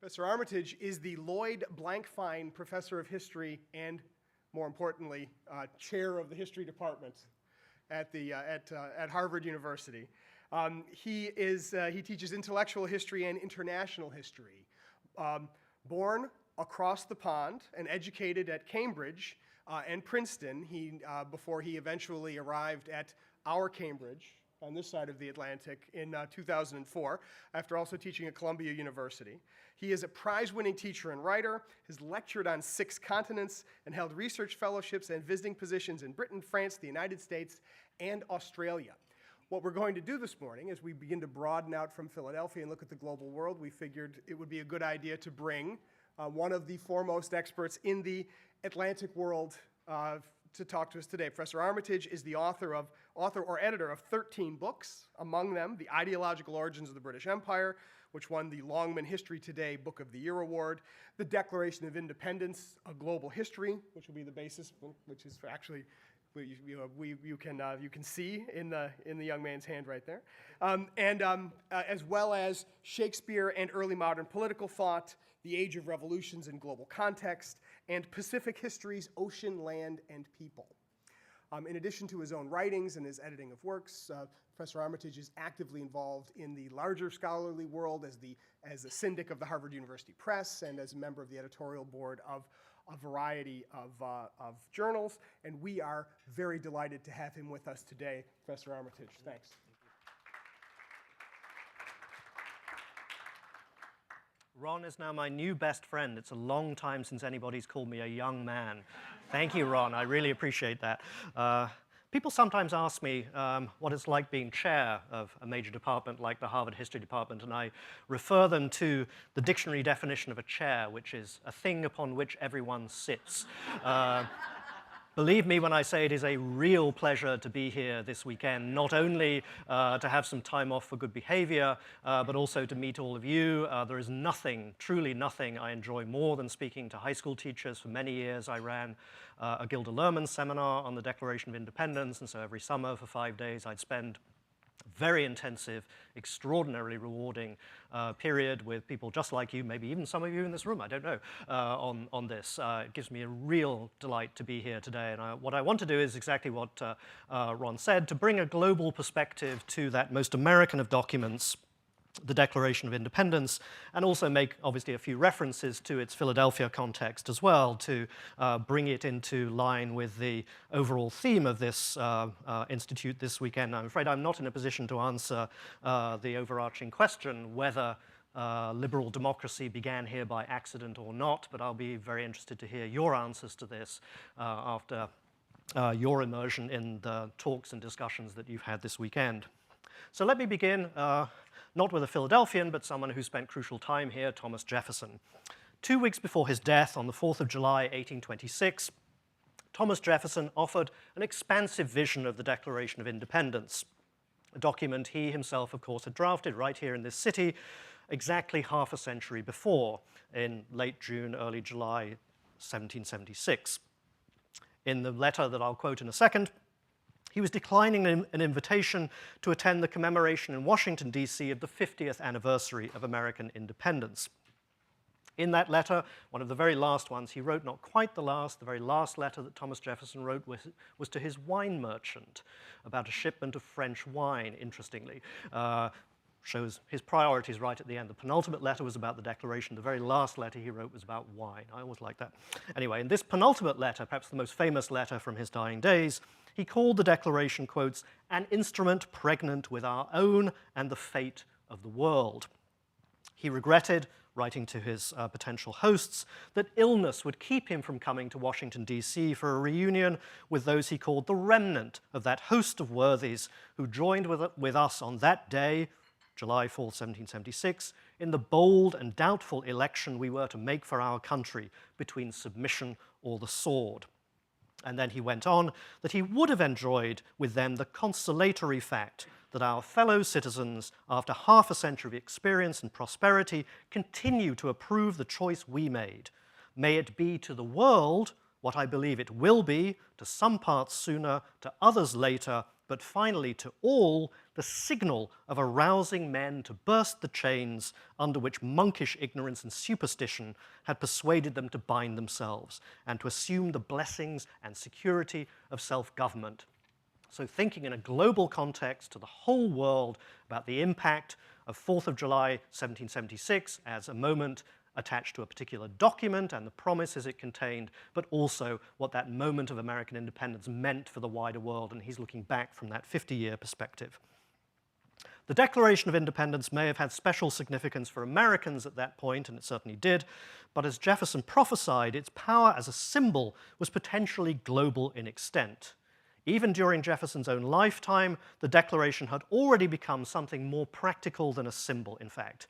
Professor Armitage is the Lloyd Blankfein Professor of History and, more importantly, Chair of the History Department at Harvard University. He teaches intellectual history and international history. Born across the pond and educated at Cambridge and Princeton, before he eventually arrived at our Cambridge on this side of the Atlantic in 2004, after also teaching at Columbia University. He is a prize-winning teacher and writer, has lectured on 6 continents, and held research fellowships and visiting positions in Britain, France, the United States, and Australia. What we're going to do this morning, as we begin to broaden out from Philadelphia and look at the global world, we figured it would be a good idea to bring one of the foremost experts in the Atlantic world to talk to us today. Professor Armitage is the author or editor of 13 books, among them The Ideological Origins of the British Empire, which won the Longman History Today Book of the Year Award, The Declaration of Independence, A Global History, which will be the basis, which is actually, you can see in the young man's hand right there, as well as Shakespeare and Early Modern Political Thought, The Age of Revolutions in Global Context, and Pacific Histories, Ocean, Land, and People. In addition to his own writings and his editing of works, Professor Armitage is actively involved in the larger scholarly world as a syndic of the Harvard University Press and as a member of the editorial board of a variety of journals, and we are very delighted to have him with us today. Professor Armitage, thanks. Ron is now my new best friend. It's a long time since anybody's called me a young man. Thank you, Ron. I really appreciate that. People sometimes ask me what it's like being chair of a major department like the Harvard History Department, and I refer them to the dictionary definition of a chair, which is a thing upon which everyone sits. Believe me when I say it is a real pleasure to be here this weekend, not only to have some time off for good behavior, but also to meet all of you. There is nothing, truly nothing, I enjoy more than speaking to high school teachers. For many years, I ran a Gilder Lehrman seminar on the Declaration of Independence, and so every summer for 5 days, I'd spend very intensive, extraordinarily rewarding period with people just like you, maybe even some of you in this room, I don't know, on this. It gives me a real delight to be here today. And what I want to do is exactly what Ron said, to bring a global perspective to that most American of documents, the Declaration of Independence, and also make, obviously, a few references to its Philadelphia context as well to bring it into line with the overall theme of this institute this weekend. I'm afraid I'm not in a position to answer the overarching question whether liberal democracy began here by accident or not, but I'll be very interested to hear your answers to this after your immersion in the talks and discussions that you've had this weekend. So let me begin not with a Philadelphian, but someone who spent crucial time here, Thomas Jefferson. 2 weeks before his death on the 4th of July, 1826, Thomas Jefferson offered an expansive vision of the Declaration of Independence, a document he himself, of course, had drafted right here in this city exactly half a century before, in late June, early July 1776. In the letter that I'll quote in a second, he was declining an invitation to attend the commemoration in Washington, D.C. of the 50th anniversary of American independence. In that letter, one of the very last ones he wrote, not quite the very last letter that Thomas Jefferson wrote was to his wine merchant about a shipment of French wine, interestingly. Shows his priorities right at the end. The penultimate letter was about the Declaration. The very last letter he wrote was about wine. I always like that. Anyway, in this penultimate letter, perhaps the most famous letter from his dying days, he called the Declaration, quotes, an instrument pregnant with our own and the fate of the world. He regretted, writing to his potential hosts, that illness would keep him from coming to Washington, D.C. for a reunion with those he called the remnant of that host of worthies who joined with us on that day, July 4th, 1776, in the bold and doubtful election we were to make for our country between submission or the sword. And then he went on that he would have enjoyed with them the consolatory fact that our fellow citizens, after half a century of experience and prosperity, continue to approve the choice we made. May it be to the world what I believe it will be, to some parts sooner, to others later, but finally to all the signal of arousing men to burst the chains under which monkish ignorance and superstition had persuaded them to bind themselves, and to assume the blessings and security of self-government. So thinking in a global context to the whole world about the impact of 4th of July 1776 as a moment attached to a particular document and the promises it contained, but also what that moment of American independence meant for the wider world, and he's looking back from that 50-year perspective. The Declaration of Independence may have had special significance for Americans at that point, and it certainly did, but as Jefferson prophesied, its power as a symbol was potentially global in extent. Even during Jefferson's own lifetime, the Declaration had already become something more practical than a symbol, in fact.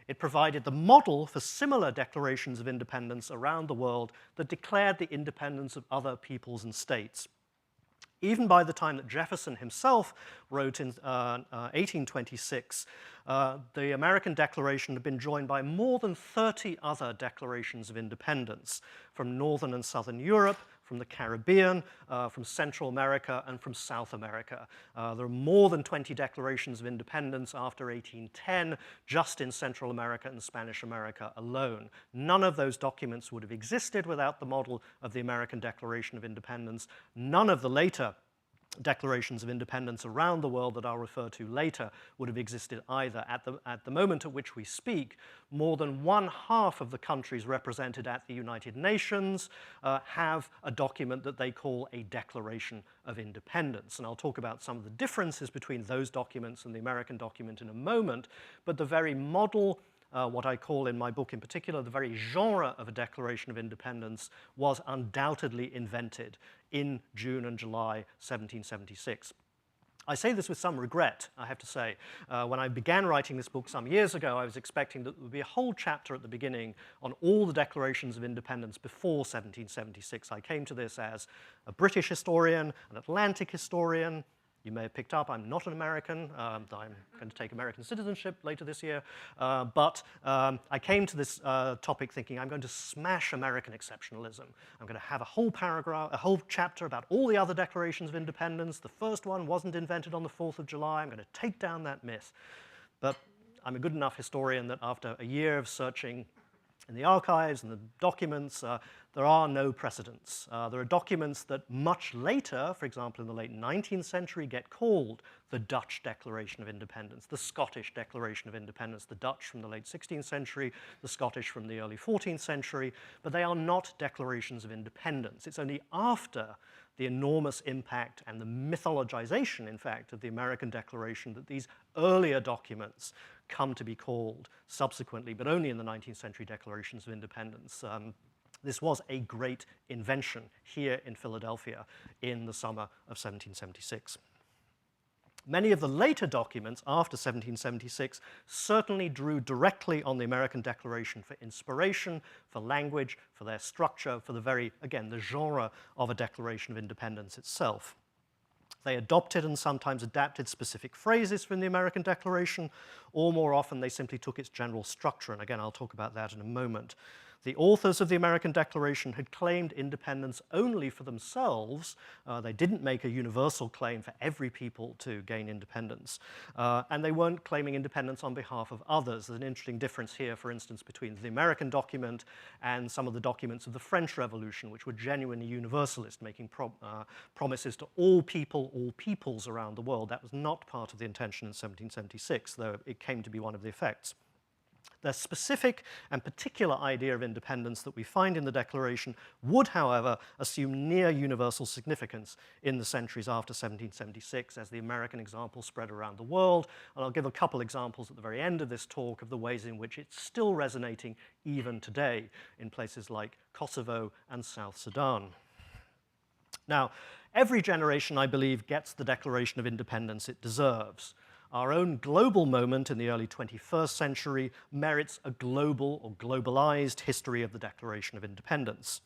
It provided the model for similar declarations of independence around the world that declared the independence of other peoples and states. Even by the time that Jefferson himself wrote in 1826, the American Declaration had been joined by more than 30 other declarations of independence from Northern and Southern Europe, from the Caribbean, from Central America, and from South America. There are more than 20 declarations of independence after 1810, just in Central America and Spanish America alone. None of those documents would have existed without the model of the American Declaration of Independence. None of the later declarations of independence around the world that I'll refer to later would have existed either. At the moment at which we speak, more than 1/2 of the countries represented at the United Nations have a document that they call a Declaration of Independence. And I'll talk about some of the differences between those documents and the American document in a moment, but the very model, what I call in my book in particular, the very genre of a Declaration of Independence was undoubtedly invented in June and July 1776. I say this with some regret, I have to say. When I began writing this book some years ago, I was expecting that there would be a whole chapter at the beginning on all the declarations of independence before 1776. I came to this as a British historian, an Atlantic historian. You may have picked up, I'm not an American. I'm going to take American citizenship later this year. But I came to this topic thinking I'm going to smash American exceptionalism. I'm going to have a whole paragraph, a whole chapter about all the other declarations of independence. The first one wasn't invented on the 4th of July. I'm going to take down that myth. But I'm a good enough historian that after a year of searching in the archives and the documents, there are no precedents. There are documents that much later, for example in the late 19th century, get called the Dutch Declaration of Independence, the Scottish Declaration of Independence, the Dutch from the late 16th century, the Scottish from the early 14th century, but they are not declarations of independence. It's only after the enormous impact and the mythologization, in fact, of the American Declaration that these earlier documents come to be called subsequently, but only in the 19th century declarations of independence. This was a great invention here in Philadelphia in the summer of 1776. Many of the later documents after 1776 certainly drew directly on the American Declaration for inspiration, for language, for their structure, for the very, again, the genre of a Declaration of Independence itself. They adopted and sometimes adapted specific phrases from the American Declaration, or more often they simply took its general structure, and again I'll talk about that in a moment. The authors of the American Declaration had claimed independence only for themselves. They didn't make a universal claim for every people to gain independence. And they weren't claiming independence on behalf of others. There's an interesting difference here, for instance, between the American document and some of the documents of the French Revolution, which were genuinely universalist, making promises to all people, all peoples around the world. That was not part of the intention in 1776, though it came to be one of the effects. The specific and particular idea of independence that we find in the Declaration would, however, assume near universal significance in the centuries after 1776 as the American example spread around the world. And I'll give a couple examples at the very end of this talk of the ways in which it's still resonating even today in places like Kosovo and South Sudan. Now, every generation, I believe, gets the Declaration of Independence it deserves. Our own global moment in the early 21st century merits a global or globalized history of the Declaration of Independence.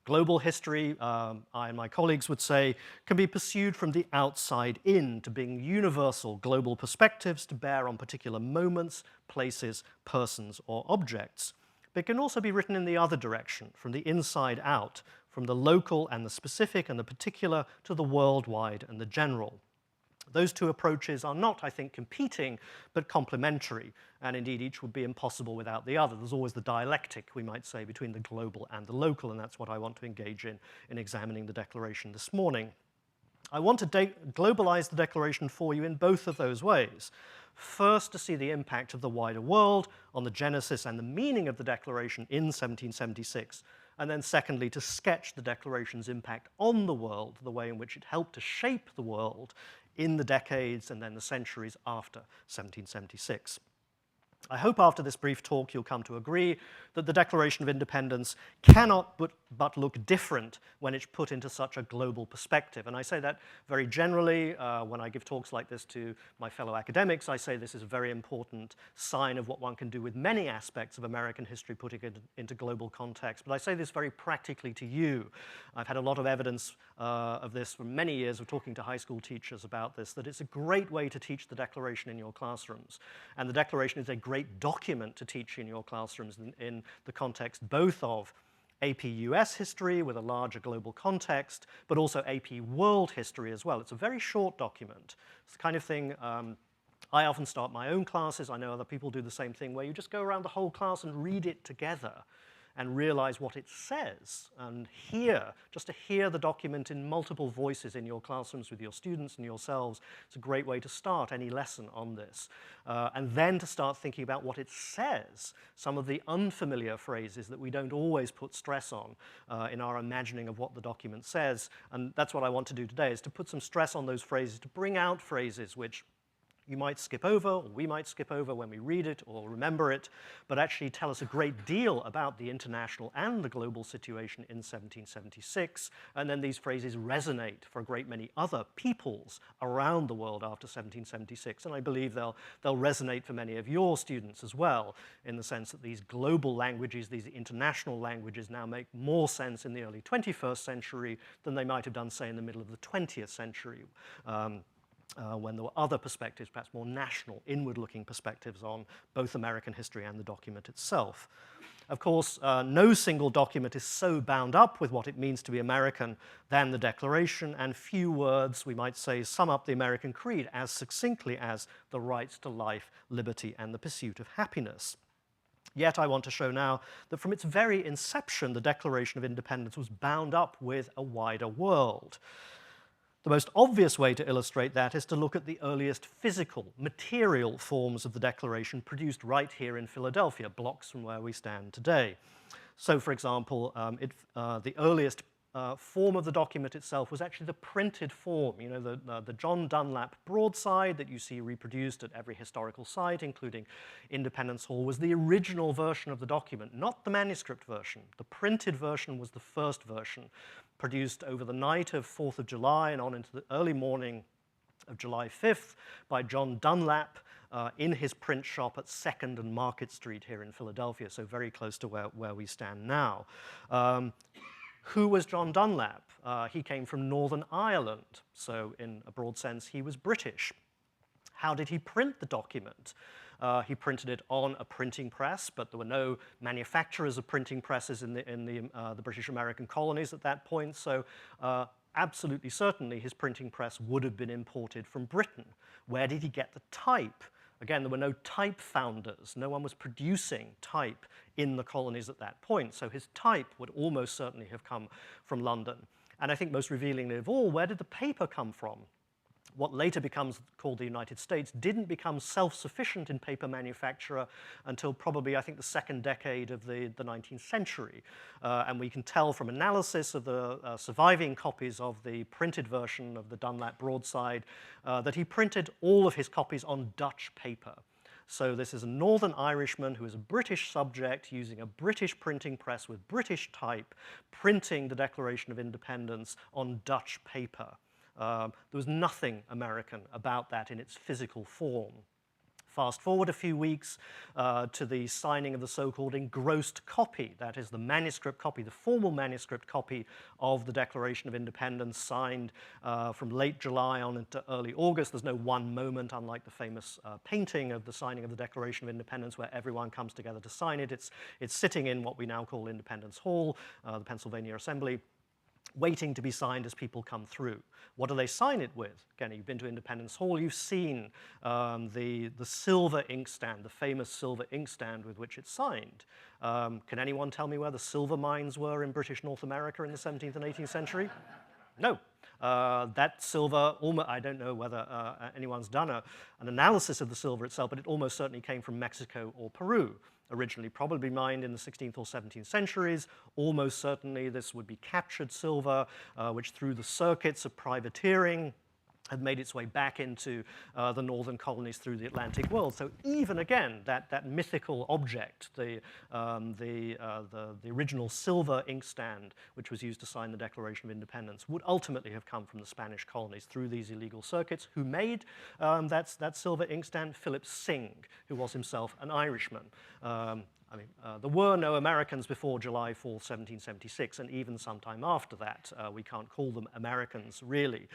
Global history, I and my colleagues would say, can be pursued from the outside in to bring universal global perspectives to bear on particular moments, places, persons, or objects. But it can also be written in the other direction, from the inside out, from the local and the specific and the particular to the worldwide and the general. Those two approaches are not, I think, competing, but complementary, and indeed each would be impossible without the other. There's always the dialectic, we might say, between the global and the local, and that's what I want to engage in examining the Declaration this morning. I want to globalize the Declaration for you in both of those ways. First, to see the impact of the wider world on the genesis and the meaning of the Declaration in 1776, and then secondly, to sketch the Declaration's impact on the world, the way in which it helped to shape the world in the decades and then the centuries after 1776. I hope after this brief talk you'll come to agree that the Declaration of Independence cannot but look different when it's put into such a global perspective. And I say that very generally. When I give talks like this to my fellow academics, I say this is a very important sign of what one can do with many aspects of American history, putting it into global context. But I say this very practically to you. I've had a lot of evidence of this for many years of talking to high school teachers about this, that it's a great way to teach the Declaration in your classrooms. And the Declaration is a great document to teach in your classrooms in the context both of AP US history with a larger global context, but also AP world history as well. It's a very short document. It's the kind of thing I often start my own classes. I know other people do the same thing, where you just go around the whole class and read it together and realize what it says, and just to hear the document in multiple voices in your classrooms with your students and yourselves. It's a great way to start any lesson on this. And then to start thinking about what it says, some of the unfamiliar phrases that we don't always put stress on in our imagining of what the document says. And that's what I want to do today, is to put some stress on those phrases, to bring out phrases which you might skip over, or we might skip over when we read it or remember it, but actually tell us a great deal about the international and the global situation in 1776. And then these phrases resonate for a great many other peoples around the world after 1776. And I believe they'll resonate for many of your students as well, in the sense that these global languages, these international languages, now make more sense in the early 21st century than they might have done, say, in the middle of the 20th century. When there were other perspectives, perhaps more national, inward-looking perspectives on both American history and the document itself. Of course, no single document is so bound up with what it means to be American than the Declaration, and few words, we might say, sum up the American creed as succinctly as the rights to life, liberty, and the pursuit of happiness. Yet I want to show now that from its very inception, the Declaration of Independence was bound up with a wider world. The most obvious way to illustrate that is to look at the earliest physical, material forms of the Declaration produced right here in Philadelphia, blocks from where we stand today. So, for example, the earliest form of the document itself was actually the printed form, you know, the John Dunlap broadside that you see reproduced at every historical site, including Independence Hall, was the original version of the document, not the manuscript version. The printed version was the first version, produced over the night of 4th of July and on into the early morning of July 5th by John Dunlap in his print shop at 2nd and Market Street here in Philadelphia, so very close to where we stand now. Who was John Dunlap? He came from Northern Ireland, so in a broad sense, he was British. How did he print the document? He printed it on a printing press, but there were no manufacturers of printing presses in the British American colonies at that point, so absolutely certainly his printing press would have been imported from Britain. Where did he get the type? Again, there were no type founders. No one was producing type in the colonies at that point, so his type would almost certainly have come from London. And I think most revealingly of all, where did the paper come from? What later becomes called the United States didn't become self-sufficient in paper manufacture until probably, I think, the second decade of the 19th century. And we can tell from analysis of the surviving copies of the printed version of the Dunlap broadside that he printed all of his copies on Dutch paper. So this is a Northern Irishman who is a British subject using a British printing press with British type, printing the Declaration of Independence on Dutch paper. There was nothing American about that in its physical form. Fast forward a few weeks to the signing of the so-called engrossed copy, that is the manuscript copy, the formal manuscript copy of the Declaration of Independence, signed from late July on into early August. There's no one moment, unlike the famous painting of the signing of the Declaration of Independence, where everyone comes together to sign it. It's sitting in what we now call Independence Hall, the Pennsylvania Assembly. waiting to be signed as people come through. What do they sign it with? Again, you've been to Independence Hall, you've seen the silver inkstand, the famous silver inkstand with which it's signed. Can anyone tell me where the silver mines were in British North America in the 17th and 18th century? No. That silver, I don't know whether anyone's done an analysis of the silver itself, but it almost certainly came from Mexico or Peru. Originally probably mined in the 16th or 17th centuries. Almost certainly this would be captured silver, which through the circuits of privateering had made its way back into the northern colonies through the Atlantic world. So even again, that mythical object, the original silver inkstand, which was used to sign the Declaration of Independence, would ultimately have come from the Spanish colonies through these illegal circuits. Who made that silver inkstand? Philip Syng, who was himself an Irishman. There were no Americans before July 4th, 1776, and even sometime after that. We can't call them Americans, really.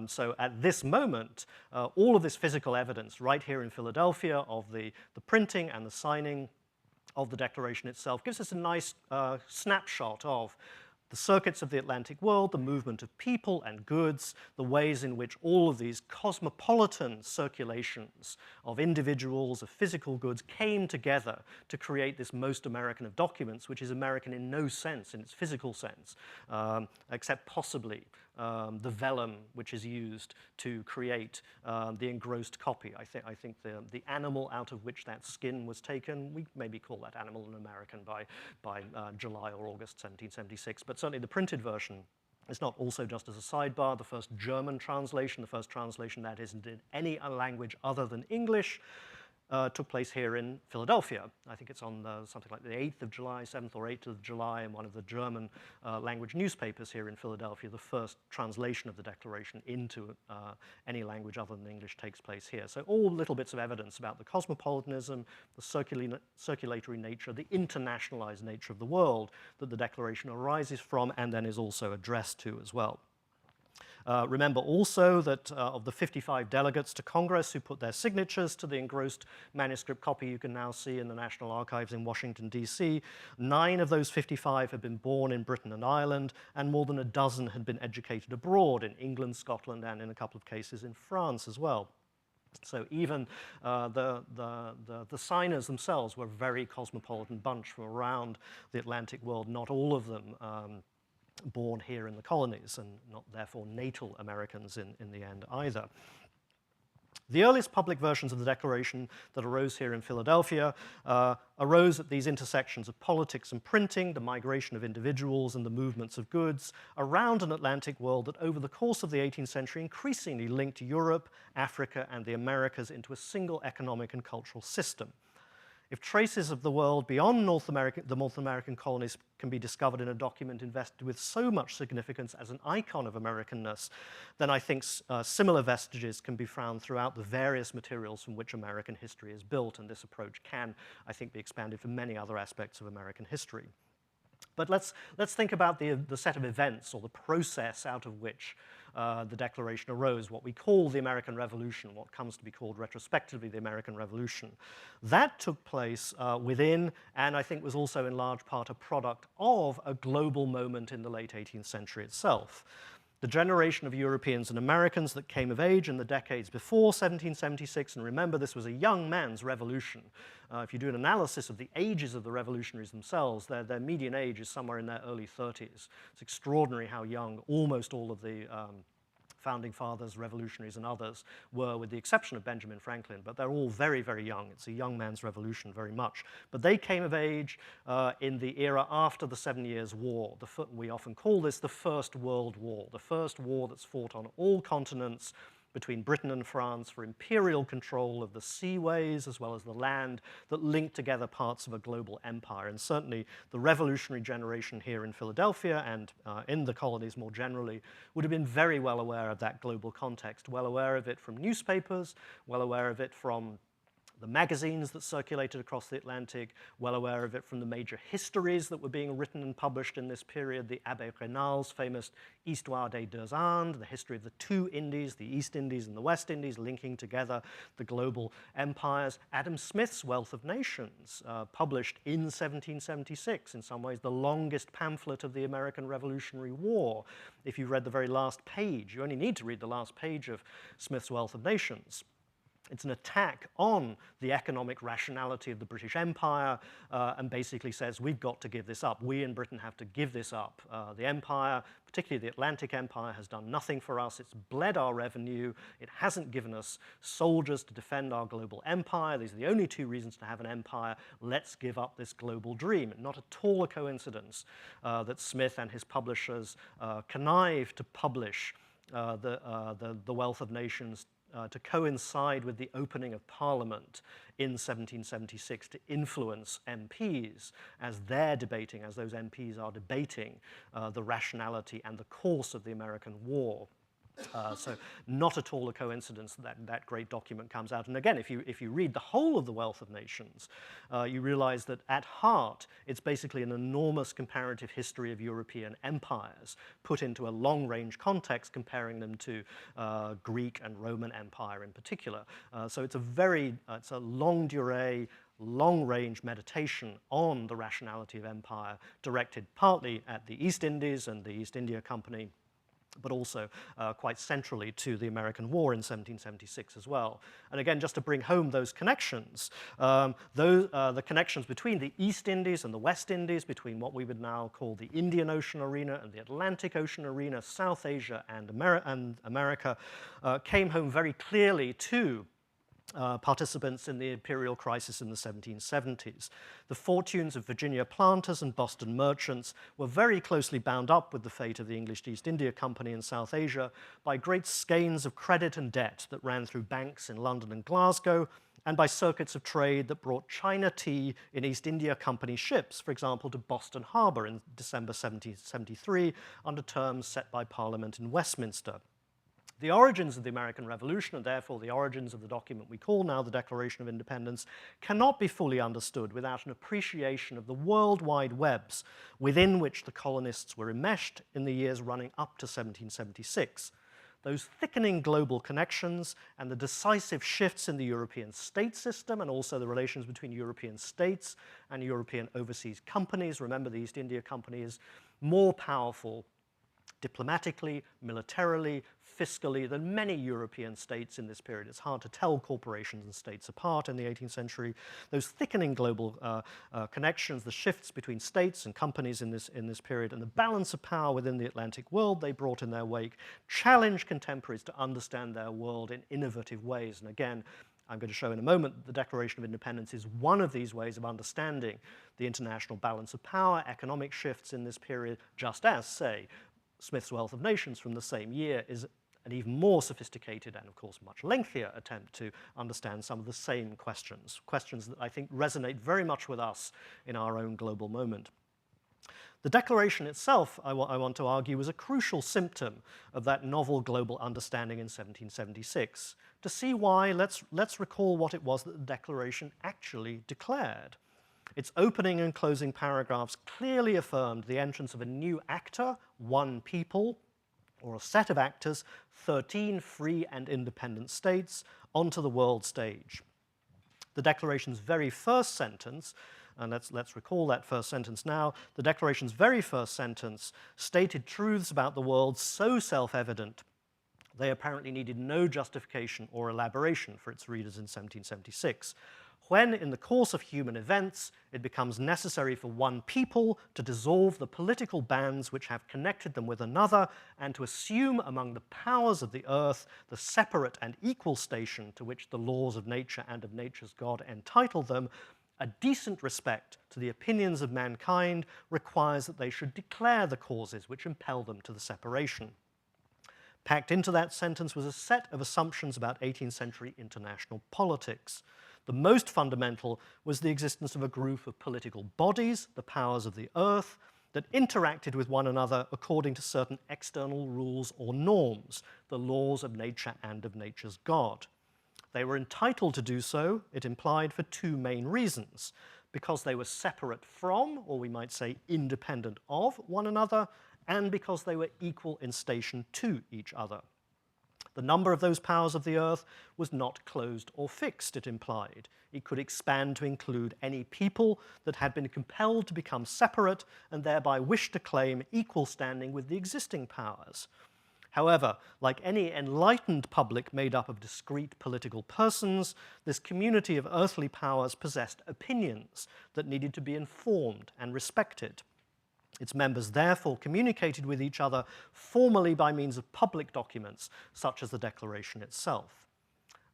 So at this moment, all of this physical evidence right here in Philadelphia of the printing and the signing of the Declaration itself gives us a nice snapshot of the circuits of the Atlantic world, the movement of people and goods, the ways in which all of these cosmopolitan circulations of individuals, of physical goods, came together to create this most American of documents, which is American in no sense, in its physical sense, except possibly the vellum which is used to create the engrossed copy. I think the animal out of which that skin was taken, we maybe call that animal an American by July or August 1776, but certainly the printed version is not. Also, just as a sidebar, the first German translation, the first translation that isn't in any language other than English, took place here in Philadelphia. I think it's on something like the 8th of July, 7th or 8th of July, in one of the German language newspapers here in Philadelphia. The first translation of the Declaration into any language other than English takes place here. So all little bits of evidence about the cosmopolitanism, the circulatory nature, the internationalized nature of the world that the Declaration arises from and then is also addressed to as well. Remember also that of the 55 delegates to Congress who put their signatures to the engrossed manuscript copy you can now see in the National Archives in Washington, D.C., 9 of those 55 had been born in Britain and Ireland, and more than a dozen had been educated abroad in England, Scotland, and in a couple of cases in France as well. So even the signers themselves were a very cosmopolitan bunch from around the Atlantic world, not all of them born here in the colonies, and not therefore natal Americans in the end either. The earliest public versions of the Declaration that arose here in Philadelphia arose at these intersections of politics and printing, the migration of individuals and the movements of goods around an Atlantic world that over the course of the 18th century increasingly linked Europe, Africa, and the Americas into a single economic and cultural system. If traces of the world beyond the North American colonies can be discovered in a document invested with so much significance as an icon of Americanness, then I think similar vestiges can be found throughout the various materials from which American history is built, and this approach can, I think, be expanded for many other aspects of American history. But let's think about the set of events or the process out of which the Declaration arose, what we call the American Revolution, what comes to be called retrospectively the American Revolution. That took place within, and I think was also in large part a product of, a global moment in the late 18th century itself. The generation of Europeans and Americans that came of age in the decades before 1776, and remember this was a young man's revolution. If you do an analysis of the ages of the revolutionaries themselves, their median age is somewhere in their early 30s. It's extraordinary how young almost all of the founding fathers, revolutionaries, and others were, with the exception of Benjamin Franklin, but they're all very, very young. It's a young man's revolution very much. But they came of age in the era after the 7 Years' War. We often call this the First World War, the first war that's fought on all continents between Britain and France for imperial control of the seaways as well as the land that linked together parts of a global empire. And certainly the revolutionary generation here in Philadelphia and in the colonies more generally would have been very well aware of that global context, well aware of it from newspapers, well aware of it from the magazines that circulated across the Atlantic, well aware of it from the major histories that were being written and published in this period, the Abbé Raynal's famous Histoire des deux Indes, the history of the two Indies, the East Indies and the West Indies, linking together the global empires. Adam Smith's Wealth of Nations, published in 1776, in some ways the longest pamphlet of the American Revolutionary War. If you read the very last page, you only need to read the last page of Smith's Wealth of Nations. It's an attack on the economic rationality of the British Empire and basically says we've got to give this up. We in Britain have to give this up. The empire, particularly the Atlantic Empire, has done nothing for us. It's bled our revenue. It hasn't given us soldiers to defend our global empire. These are the only two reasons to have an empire. Let's give up this global dream. Not at all a coincidence that Smith and his publishers connived to publish the Wealth of Nations to coincide with the opening of Parliament in 1776 to influence MPs as they're debating, as those MPs are debating the rationality and the course of the American war. So not at all a coincidence that that great document comes out. And again, if you read the whole of the Wealth of Nations, you realize that at heart, it's basically an enormous comparative history of European empires put into a long-range context, comparing them to Greek and Roman Empire in particular. So it's a longue durée, long-range meditation on the rationality of empire, directed partly at the East Indies and the East India Company, but also quite centrally to the American War in 1776 as well. And again, just to bring home those connections, the connections between the East Indies and the West Indies, between what we would now call the Indian Ocean arena and the Atlantic Ocean arena, South Asia and America, came home very clearly to participants in the imperial crisis in the 1770s. The fortunes of Virginia planters and Boston merchants were very closely bound up with the fate of the English East India Company in South Asia by great skeins of credit and debt that ran through banks in London and Glasgow, and by circuits of trade that brought China tea in East India Company ships, for example, to Boston Harbor in December 1773 under terms set by Parliament in Westminster. The origins of the American Revolution, and therefore the origins of the document we call now the Declaration of Independence, cannot be fully understood without an appreciation of the worldwide webs within which the colonists were enmeshed in the years running up to 1776. Those thickening global connections and the decisive shifts in the European state system, and also the relations between European states and European overseas companies. Remember, the East India Company is more powerful diplomatically, militarily, fiscally than many European states in this period. It's hard to tell corporations and states apart in the 18th century. Those thickening global connections, the shifts between states and companies in this period, and the balance of power within the Atlantic world they brought in their wake, challenged contemporaries to understand their world in innovative ways. And again, I'm going to show in a moment that the Declaration of Independence is one of these ways of understanding the international balance of power, economic shifts in this period, just as, say, Smith's Wealth of Nations from the same year is an even more sophisticated and, of course, much lengthier attempt to understand some of the same questions that I think resonate very much with us in our own global moment. The Declaration itself, I want to argue, was a crucial symptom of that novel global understanding in 1776. To see why, let's recall what it was that the Declaration actually declared. Its opening and closing paragraphs clearly affirmed the entrance of a new actor, one people, or a set of actors, 13 free and independent states, onto the world stage. The Declaration's very first sentence, and let's recall that first sentence now, the Declaration's very first sentence stated truths about the world so self-evident they apparently needed no justification or elaboration for its readers in 1776. When, in the course of human events, it becomes necessary for one people to dissolve the political bands which have connected them with another, and to assume among the powers of the earth the separate and equal station to which the laws of nature and of nature's God entitle them, a decent respect to the opinions of mankind requires that they should declare the causes which impel them to the separation. Packed into that sentence was a set of assumptions about 18th century international politics. The most fundamental was the existence of a group of political bodies, the powers of the earth, that interacted with one another according to certain external rules or norms, the laws of nature and of nature's God. They were entitled to do so, it implied, for two main reasons: because they were separate from, or we might say independent of, one another, and because they were equal in station to each other. The number of those powers of the earth was not closed or fixed, it implied. It could expand to include any people that had been compelled to become separate and thereby wished to claim equal standing with the existing powers. However, like any enlightened public made up of discrete political persons, this community of earthly powers possessed opinions that needed to be informed and respected. Its members therefore communicated with each other formally by means of public documents, such as the Declaration itself.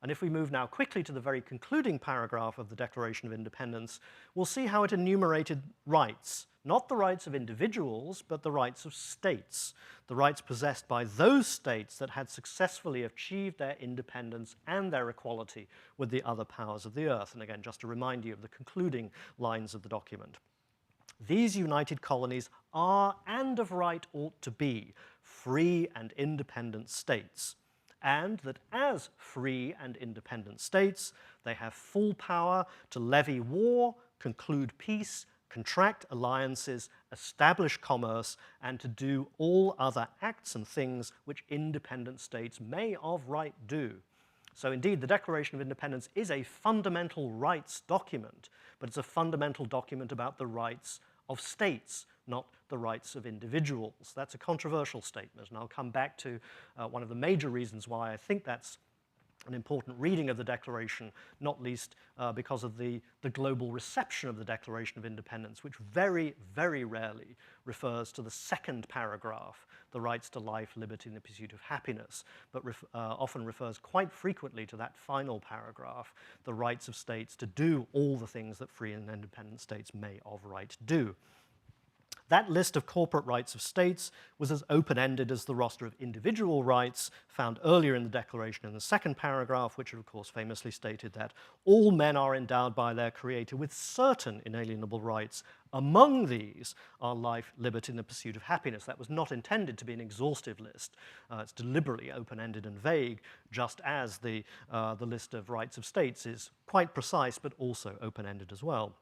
And if we move now quickly to the very concluding paragraph of the Declaration of Independence, we'll see how it enumerated rights, not the rights of individuals, but the rights of states, the rights possessed by those states that had successfully achieved their independence and their equality with the other powers of the earth. And again, just to remind you of the concluding lines of the document. These united colonies are, and of right ought to be, free and independent states, and that as free and independent states, they have full power to levy war, conclude peace, contract alliances, establish commerce, and to do all other acts and things which independent states may of right do. So indeed, the Declaration of Independence is a fundamental rights document, but it's a fundamental document about the rights of states, not the rights of individuals. That's a controversial statement, and I'll come back to one of the major reasons why I think that's an important reading of the Declaration, not least because of the global reception of the Declaration of Independence, which very, very rarely refers to the second paragraph, the rights to life, liberty, and the pursuit of happiness, but often refers quite frequently to that final paragraph, the rights of states to do all the things that free and independent states may of right do. That list of corporate rights of states was as open-ended as the roster of individual rights found earlier in the Declaration in the second paragraph, which of course famously stated that all men are endowed by their Creator with certain inalienable rights. Among these are life, liberty, and the pursuit of happiness. That was not intended to be an exhaustive list. It's deliberately open-ended and vague, just as the list of rights of states is quite precise, but also open-ended as well.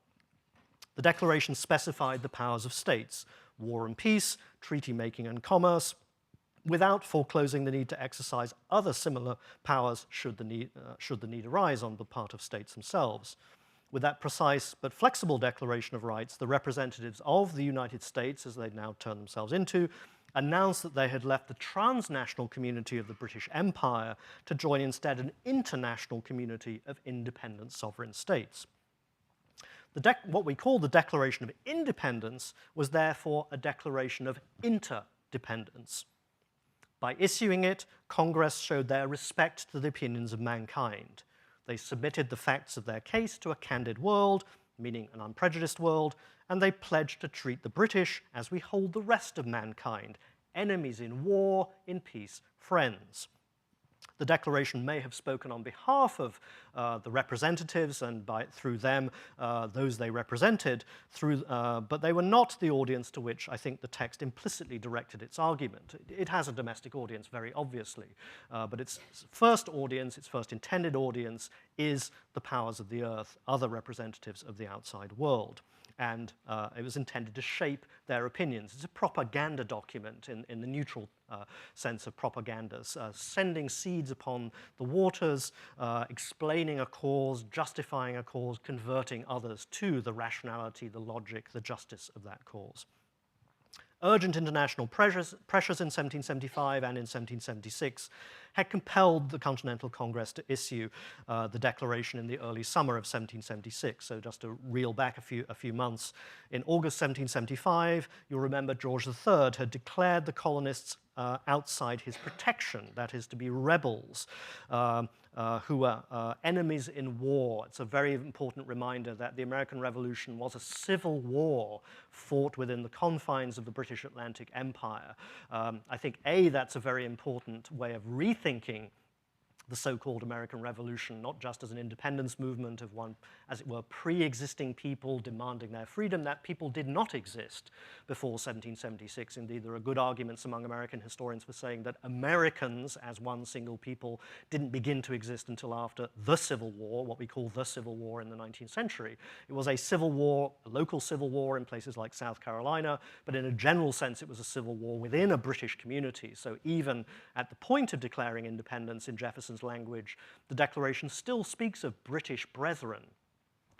The Declaration specified the powers of states, war and peace, treaty-making and commerce, without foreclosing the need to exercise other similar powers should the need arise on the part of states themselves. With that precise but flexible declaration of rights, the representatives of the United States, as they now turn themselves into, announced that they had left the transnational community of the British Empire to join instead an international community of independent sovereign states. What we call the Declaration of Independence was therefore a declaration of interdependence. By issuing it, Congress showed their respect to the opinions of mankind. They submitted the facts of their case to a candid world, meaning an unprejudiced world, and they pledged to treat the British as we hold the rest of mankind, enemies in war, in peace, friends. The Declaration may have spoken on behalf of the representatives and through them, those they represented, but they were not the audience to which I think the text implicitly directed its argument. It has a domestic audience, very obviously, but its first audience, its first intended audience, is the powers of the earth, other representatives of the outside world. And it was intended to shape their opinions. It's a propaganda document in the neutral sense of propagandas, sending seeds upon the waters, explaining a cause, justifying a cause, converting others to the rationality, the logic, the justice of that cause. Urgent international pressures in 1775 and in 1776 had compelled the Continental Congress to issue the Declaration in the early summer of 1776. So just to reel back a few months, in August 1775, you'll remember George III had declared the colonists outside his protection, that is, to be rebels who were enemies in war. It's a very important reminder that the American Revolution was a civil war fought within the confines of the British Atlantic Empire. I think, that's a very important way of rethinking the so-called American Revolution, not just as an independence movement of one, as it were, pre-existing people demanding their freedom. That people did not exist before 1776. Indeed, there are good arguments among American historians for saying that Americans, as one single people, didn't begin to exist until after the Civil War, what we call the Civil War in the 19th century. It was a civil war, a local civil war in places like South Carolina, but in a general sense, it was a civil war within a British community. So even at the point of declaring independence in Jefferson's language, the Declaration still speaks of British brethren.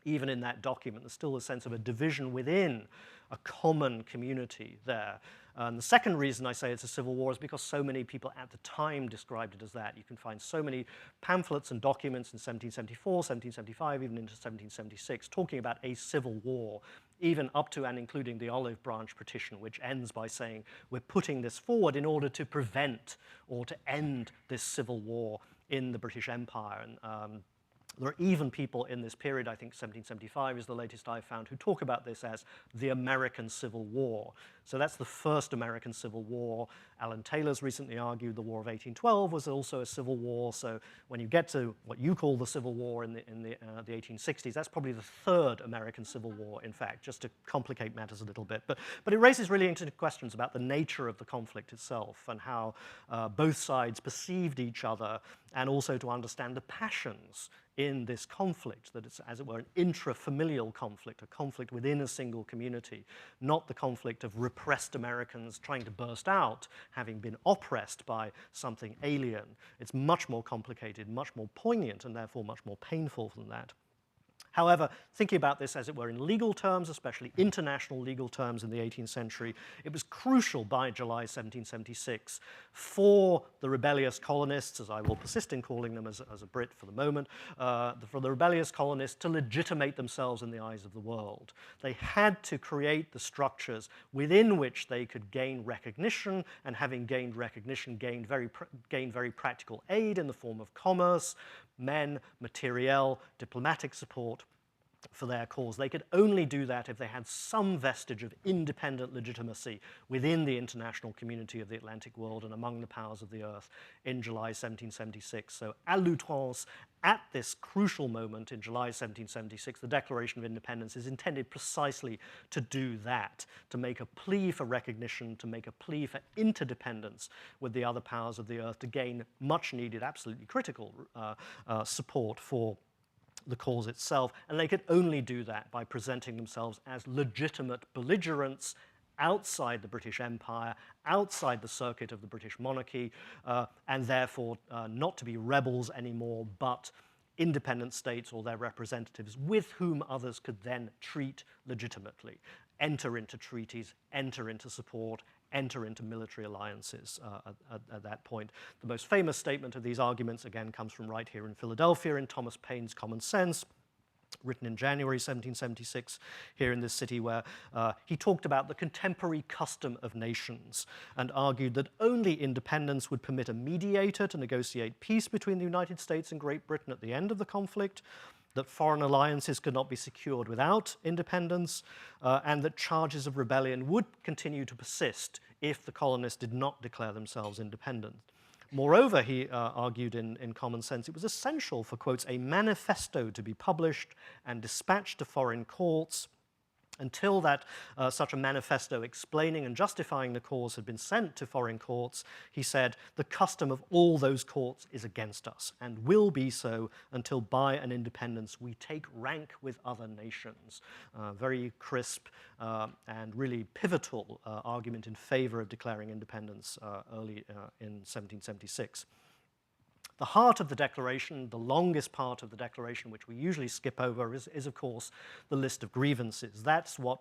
Even in that document, there's still a sense of a division within a common community there. And the second reason I say it's a civil war is because so many people at the time described it as that. You can find so many pamphlets and documents in 1774, 1775, even into 1776, talking about a civil war, even up to and including the Olive Branch Petition, which ends by saying we're putting this forward in order to prevent or to end this civil war in the British Empire. And there are even people in this period, I think 1775 is the latest I've found, who talk about this as the American Civil War. So that's the first American Civil War. Alan Taylor's recently argued the War of 1812 was also a civil war. So when you get to what you call the Civil War in the 1860s, that's probably the third American Civil War, in fact, just to complicate matters a little bit. But it raises really interesting questions about the nature of the conflict itself and how both sides perceived each other, and also to understand the passions in this conflict, that it's, as it were, an intrafamilial conflict, a conflict within a single community, not the conflict of repressed Americans trying to burst out, having been oppressed by something alien. It's much more complicated, much more poignant, and therefore much more painful than that. However, thinking about this, as it were, in legal terms, especially international legal terms in the 18th century, it was crucial by July 1776 for the rebellious colonists, as I will persist in calling them as a Brit for the moment, for the rebellious colonists to legitimate themselves in the eyes of the world. They had to create the structures within which they could gain recognition, and having gained recognition, gain very practical aid in the form of commerce, men, materiel, diplomatic support for their cause. They could only do that if they had some vestige of independent legitimacy within the international community of the Atlantic world and among the powers of the earth in July 1776. So à l'outrance, at this crucial moment in July 1776, the Declaration of Independence is intended precisely to do that, to make a plea for recognition, to make a plea for interdependence with the other powers of the earth, to gain much needed, absolutely critical support for the cause itself. And they could only do that by presenting themselves as legitimate belligerents outside the British Empire, outside the circuit of the British monarchy, and therefore not to be rebels anymore, but independent states or their representatives with whom others could then treat legitimately, enter into treaties, enter into support, enter into military alliances at that point. The most famous statement of these arguments, again, comes from right here in Philadelphia in Thomas Paine's Common Sense, written in January 1776 here in this city, where he talked about the contemporary custom of nations and argued that only independence would permit a mediator to negotiate peace between the United States and Great Britain at the end of the conflict, that foreign alliances could not be secured without independence, and that charges of rebellion would continue to persist if the colonists did not declare themselves independent. Moreover, he argued in Common Sense, it was essential for, quotes, a manifesto to be published and dispatched to foreign courts. Until that such a manifesto explaining and justifying the cause had been sent to foreign courts, he said, the custom of all those courts is against us and will be so until by an independence we take rank with other nations. Very crisp and really pivotal argument in favor of declaring independence early in 1776. The heart of the Declaration, the longest part of the Declaration, which we usually skip over, is of course, the list of grievances. That's what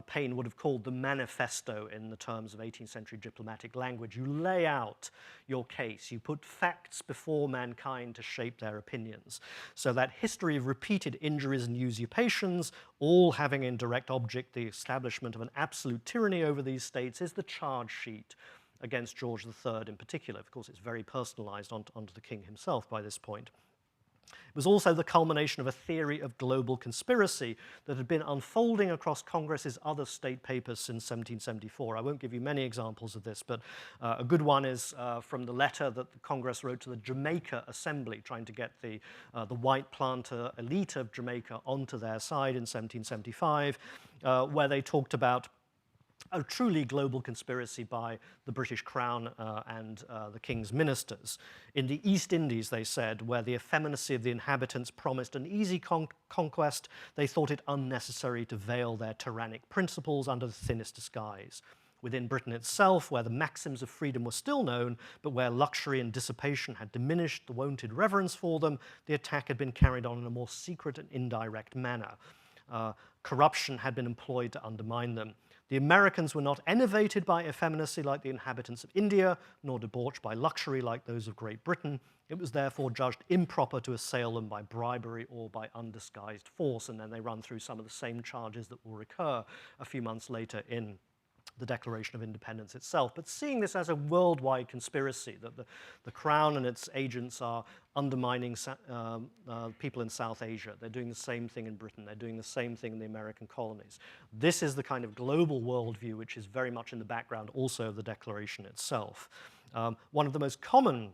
Paine would have called the manifesto in the terms of 18th century diplomatic language. You lay out your case. You put facts before mankind to shape their opinions. So that history of repeated injuries and usurpations, all having in direct object the establishment of an absolute tyranny over these states, is the charge sheet against George III in particular. Of course, it's very personalized onto the king himself by this point. It was also the culmination of a theory of global conspiracy that had been unfolding across Congress's other state papers since 1774. I won't give you many examples of this, but a good one is from the letter that the Congress wrote to the Jamaica Assembly, trying to get the white planter elite of Jamaica onto their side in 1775, where they talked about a truly global conspiracy by the British Crown and the King's ministers. In the East Indies, they said, where the effeminacy of the inhabitants promised an easy conquest, they thought it unnecessary to veil their tyrannic principles under the thinnest disguise. Within Britain itself, where the maxims of freedom were still known, but where luxury and dissipation had diminished the wonted reverence for them, the attack had been carried on in a more secret and indirect manner. Corruption had been employed to undermine them. The Americans were not enervated by effeminacy like the inhabitants of India, nor debauched by luxury like those of Great Britain. It was therefore judged improper to assail them by bribery or by undisguised force. And then they run through some of the same charges that will recur a few months later in the Declaration of Independence itself, but seeing this as a worldwide conspiracy, that the Crown and its agents are undermining people in South Asia. They're doing the same thing in Britain. They're doing the same thing in the American colonies. This is the kind of global worldview which is very much in the background also of the Declaration itself. One of the most common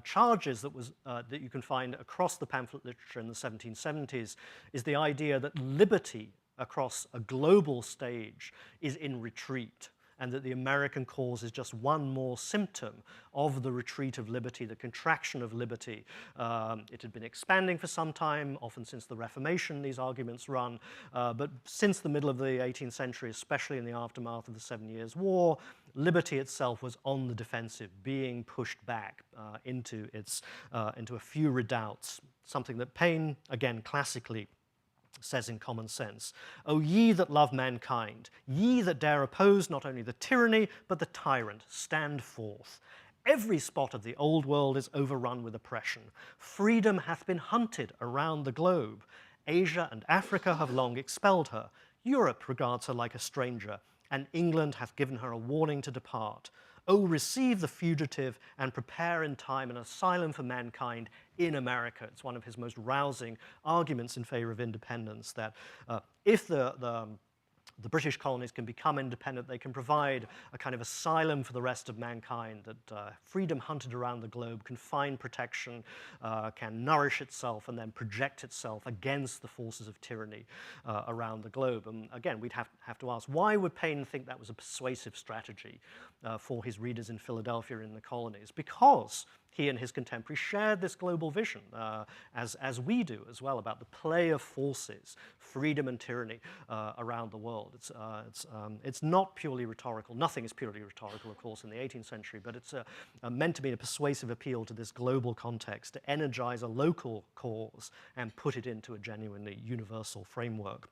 charges that you can find across the pamphlet literature in the 1770s is the idea that liberty across a global stage is in retreat, and that the American cause is just one more symptom of the retreat of liberty, the contraction of liberty. It had been expanding for some time, often since the Reformation, these arguments run, but since the middle of the 18th century, especially in the aftermath of the 7 Years' War, liberty itself was on the defensive, being pushed back into a few redoubts, something that Paine, again, classically says in Common Sense, "O ye that love mankind, ye that dare oppose not only the tyranny, but the tyrant, stand forth. Every spot of the old world is overrun with oppression. Freedom hath been hunted around the globe. Asia and Africa have long expelled her. Europe regards her like a stranger, and England hath given her a warning to depart. O receive the fugitive and prepare in time an asylum for mankind in America." It's one of his most rousing arguments in favor of independence, that if the British colonies can become independent, they can provide a kind of asylum for the rest of mankind, that freedom hunted around the globe can find protection, can nourish itself, and then project itself against the forces of tyranny around the globe. And again, we'd have to ask, why would Paine think that was a persuasive strategy for his readers in Philadelphia in the colonies? Because he and his contemporaries shared this global vision, as we do as well, about the play of forces, freedom and tyranny around the world. It's not purely rhetorical. Nothing is purely rhetorical, of course, in the 18th century, but it's meant to be a persuasive appeal to this global context, to energize a local cause and put it into a genuinely universal framework.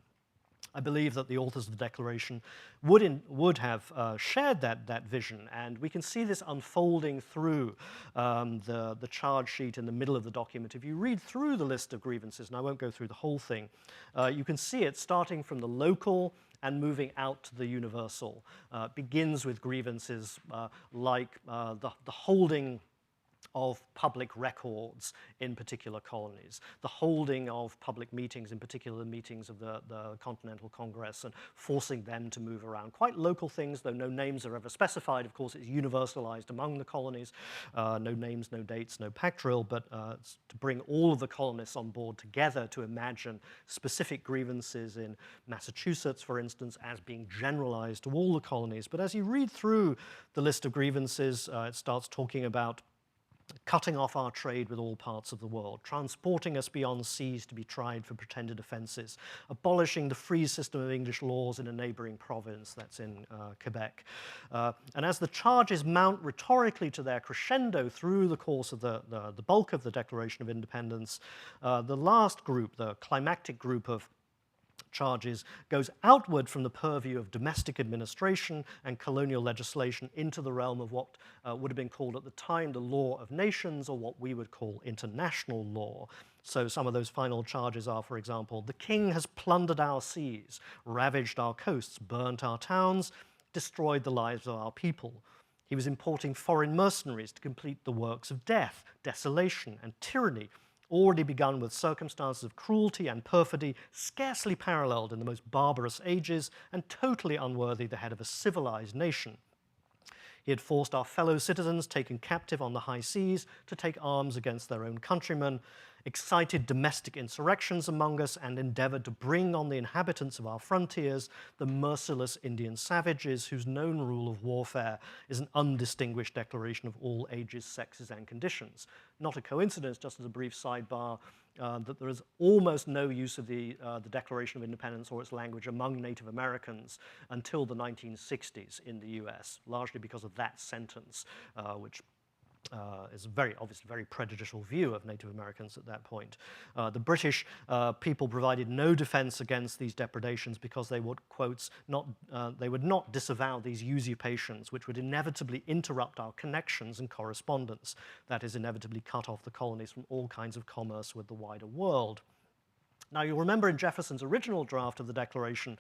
I believe that the authors of the Declaration would have shared that vision, and we can see this unfolding through the charge sheet in the middle of the document. If you read through the list of grievances, and I won't go through the whole thing, you can see it starting from the local and moving out to the universal. It begins with grievances like the holding of public records in particular colonies, the holding of public meetings, in particular the meetings of the Continental Congress, and forcing them to move around. Quite local things, though no names are ever specified. Of course, it's universalized among the colonies. No names, no dates, no pact drill, but it's to bring all of the colonists on board together to imagine specific grievances in Massachusetts, for instance, as being generalized to all the colonies. But as you read through the list of grievances, it starts talking about cutting off our trade with all parts of the world, transporting us beyond seas to be tried for pretended offenses, abolishing the free system of English laws in a neighboring province, that's in Quebec. And as the charges mount rhetorically to their crescendo through the course of the bulk of the Declaration of Independence, the last group, the climactic group of charges, goes outward from the purview of domestic administration and colonial legislation into the realm of what would have been called at the time the law of nations, or what we would call international law. So some of those final charges are, for example, the king has plundered our seas, ravaged our coasts, burnt our towns, destroyed the lives of our people. He was importing foreign mercenaries to complete the works of death, desolation, and tyranny, already begun with circumstances of cruelty and perfidy scarcely paralleled in the most barbarous ages and totally unworthy the head of a civilized nation. He had forced our fellow citizens taken captive on the high seas to take arms against their own countrymen, excited domestic insurrections among us, and endeavored to bring on the inhabitants of our frontiers the merciless Indian savages whose known rule of warfare is an undistinguished declaration of all ages, sexes, and conditions. Not a coincidence, just as a brief sidebar, that there is almost no use of the Declaration of Independence or its language among Native Americans until the 1960s in the US, largely because of that sentence, which is a obviously very prejudicial view of Native Americans at that point. The British people provided no defense against these depredations because they would, quotes, they would not disavow these usurpations, which would inevitably interrupt our connections and correspondence, that is, inevitably cut off the colonies from all kinds of commerce with the wider world. Now, you'll remember in Jefferson's original draft of the Declaration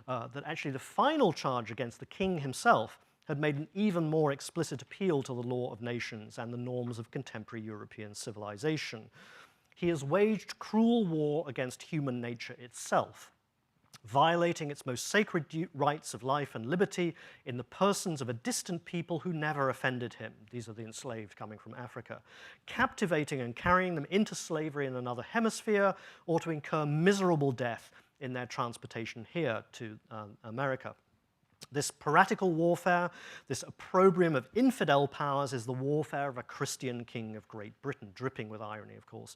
that actually the final charge against the king himself had made an even more explicit appeal to the law of nations and the norms of contemporary European civilization. He has waged cruel war against human nature itself, violating its most sacred rights of life and liberty in the persons of a distant people who never offended him. These are the enslaved coming from Africa, captivating and carrying them into slavery in another hemisphere or to incur miserable death in their transportation here to America. This piratical warfare, this opprobrium of infidel powers, is the warfare of a Christian king of Great Britain, dripping with irony, of course.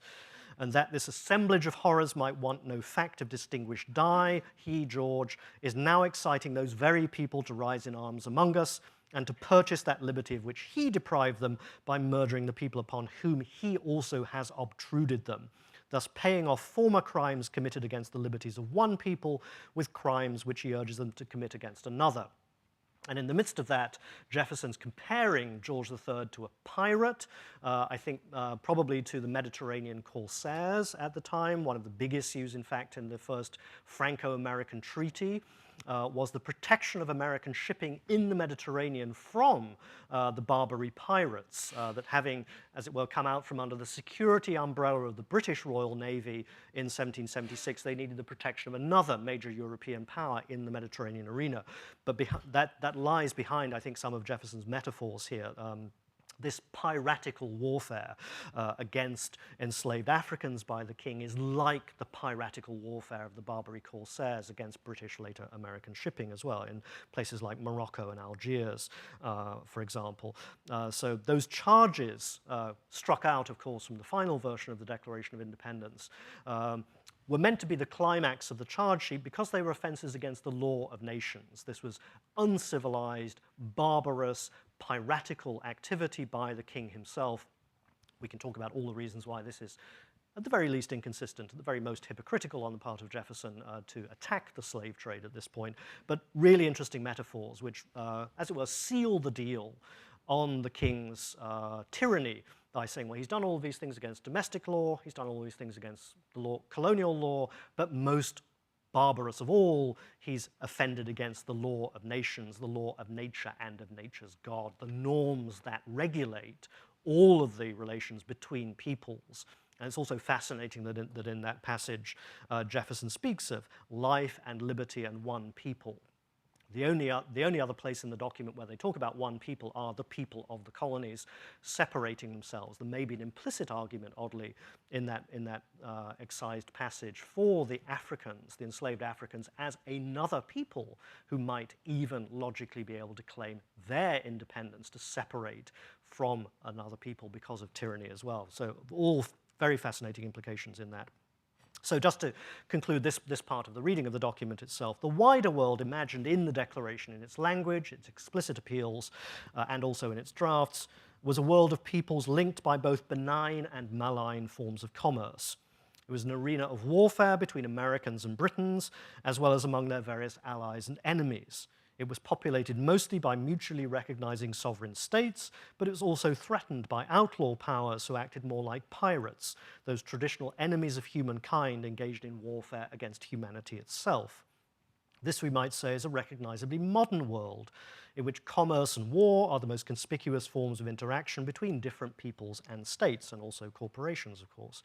And that this assemblage of horrors might want no fact of distinguished dye, he, George, is now exciting those very people to rise in arms among us and to purchase that liberty of which he deprived them by murdering the people upon whom he also has obtruded them, thus paying off former crimes committed against the liberties of one people with crimes which he urges them to commit against another. And in the midst of that, Jefferson's comparing George III to a pirate, I think probably to the Mediterranean corsairs at the time. One of the big issues, in fact, in the first Franco-American treaty was the protection of American shipping in the Mediterranean from the Barbary pirates that, having, as it were, come out from under the security umbrella of the British Royal Navy in 1776, they needed the protection of another major European power in the Mediterranean arena. But that lies behind, I think, some of Jefferson's metaphors here. This piratical warfare against enslaved Africans by the king is like the piratical warfare of the Barbary corsairs against British, later American shipping as well, in places like Morocco and Algiers, for example. So those charges, struck out, of course, from the final version of the Declaration of Independence, were meant to be the climax of the charge sheet because they were offenses against the law of nations. This was uncivilized, barbarous, piratical activity by the king himself. We can talk about all the reasons why this is, at the very least, inconsistent, at the very most hypocritical on the part of Jefferson to attack the slave trade at this point, but really interesting metaphors which, as it were, seal the deal on the king's tyranny by saying, well, he's done all of these things against domestic law, he's done all these things against the colonial law, but most barbarous of all, he's offended against the law of nations, the law of nature and of nature's God, the norms that regulate all of the relations between peoples. And it's also fascinating that in that passage, Jefferson speaks of life and liberty and one people. The only other place in the document where they talk about one people are the people of the colonies separating themselves. There may be an implicit argument, oddly, in that excised passage for the Africans, the enslaved Africans, as another people who might even logically be able to claim their independence to separate from another people because of tyranny as well. So all very fascinating implications in that. So just to conclude this part of the reading of the document itself, the wider world imagined in the Declaration, in its language, its explicit appeals, and also in its drafts, was a world of peoples linked by both benign and malign forms of commerce. It was an arena of warfare between Americans and Britons, as well as among their various allies and enemies. It was populated mostly by mutually recognizing sovereign states, but it was also threatened by outlaw powers who acted more like pirates, those traditional enemies of humankind engaged in warfare against humanity itself. This, we might say, is a recognizably modern world in which commerce and war are the most conspicuous forms of interaction between different peoples and states, and also corporations, of course.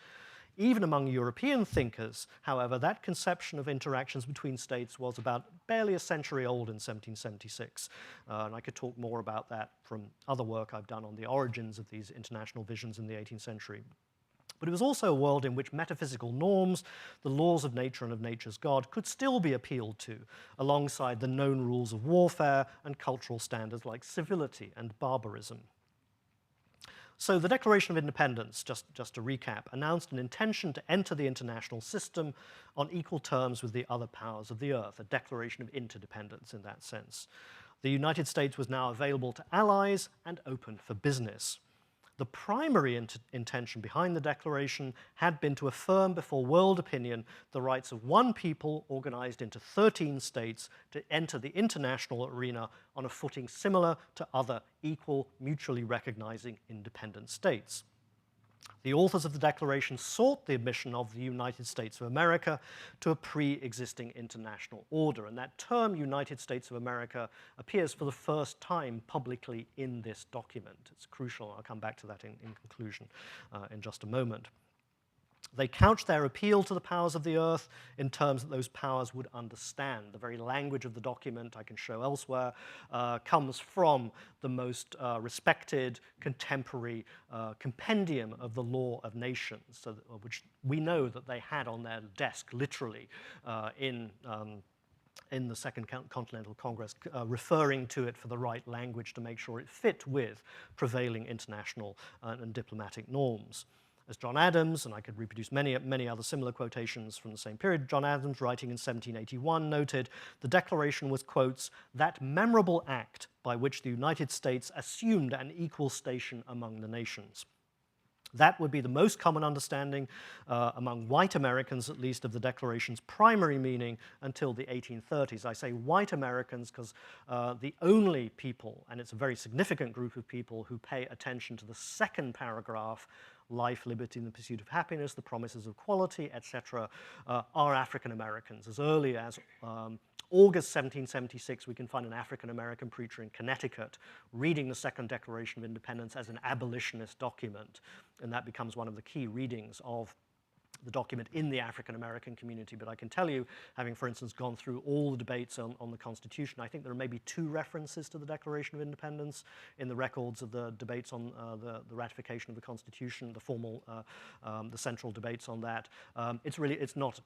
Even among European thinkers, however, that conception of interactions between states was about barely a century old in 1776. And I could talk more about that from other work I've done on the origins of these international visions in the 18th century. But it was also a world in which metaphysical norms, the laws of nature and of nature's God, could still be appealed to, alongside the known rules of warfare and cultural standards like civility and barbarism. So the Declaration of Independence, just to recap, announced an intention to enter the international system on equal terms with the other powers of the earth, a declaration of interdependence in that sense. The United States was now available to allies and open for business. The primary intention behind the declaration had been to affirm before world opinion the rights of one people organized into 13 states to enter the international arena on a footing similar to other equal, mutually recognizing independent states. The authors of the Declaration sought the admission of the United States of America to a pre-existing international order, and that term United States of America appears for the first time publicly in this document. It's crucial. I'll come back to that in conclusion in just a moment. They couched their appeal to the powers of the earth in terms that those powers would understand. The very language of the document, I can show elsewhere, comes from the most respected contemporary compendium of the law of nations, so that, which we know that they had on their desk literally in the Second Continental Congress, referring to it for the right language to make sure it fit with prevailing international and diplomatic norms. As John Adams, and I could reproduce many other similar quotations from the same period, John Adams, writing in 1781, noted, "The Declaration was, quotes, that memorable act by which the United States assumed an equal station among the nations." That would be the most common understanding among white Americans, at least, of the Declaration's primary meaning until the 1830s. I say white Americans because the only people, and it's a very significant group of people, who pay attention to the second paragraph, life, liberty, and the pursuit of happiness, the promises of equality, etc., are African Americans. As early as August 1776, we can find an African-American preacher in Connecticut reading the Second Declaration of Independence as an abolitionist document, and that becomes one of the key readings of the document in the African-American community. But I can tell you, having, for instance, gone through all the debates on the Constitution, I think there are maybe 2 references to the Declaration of Independence in the records of the debates on the ratification of the Constitution, the formal, the central debates on that. It's not,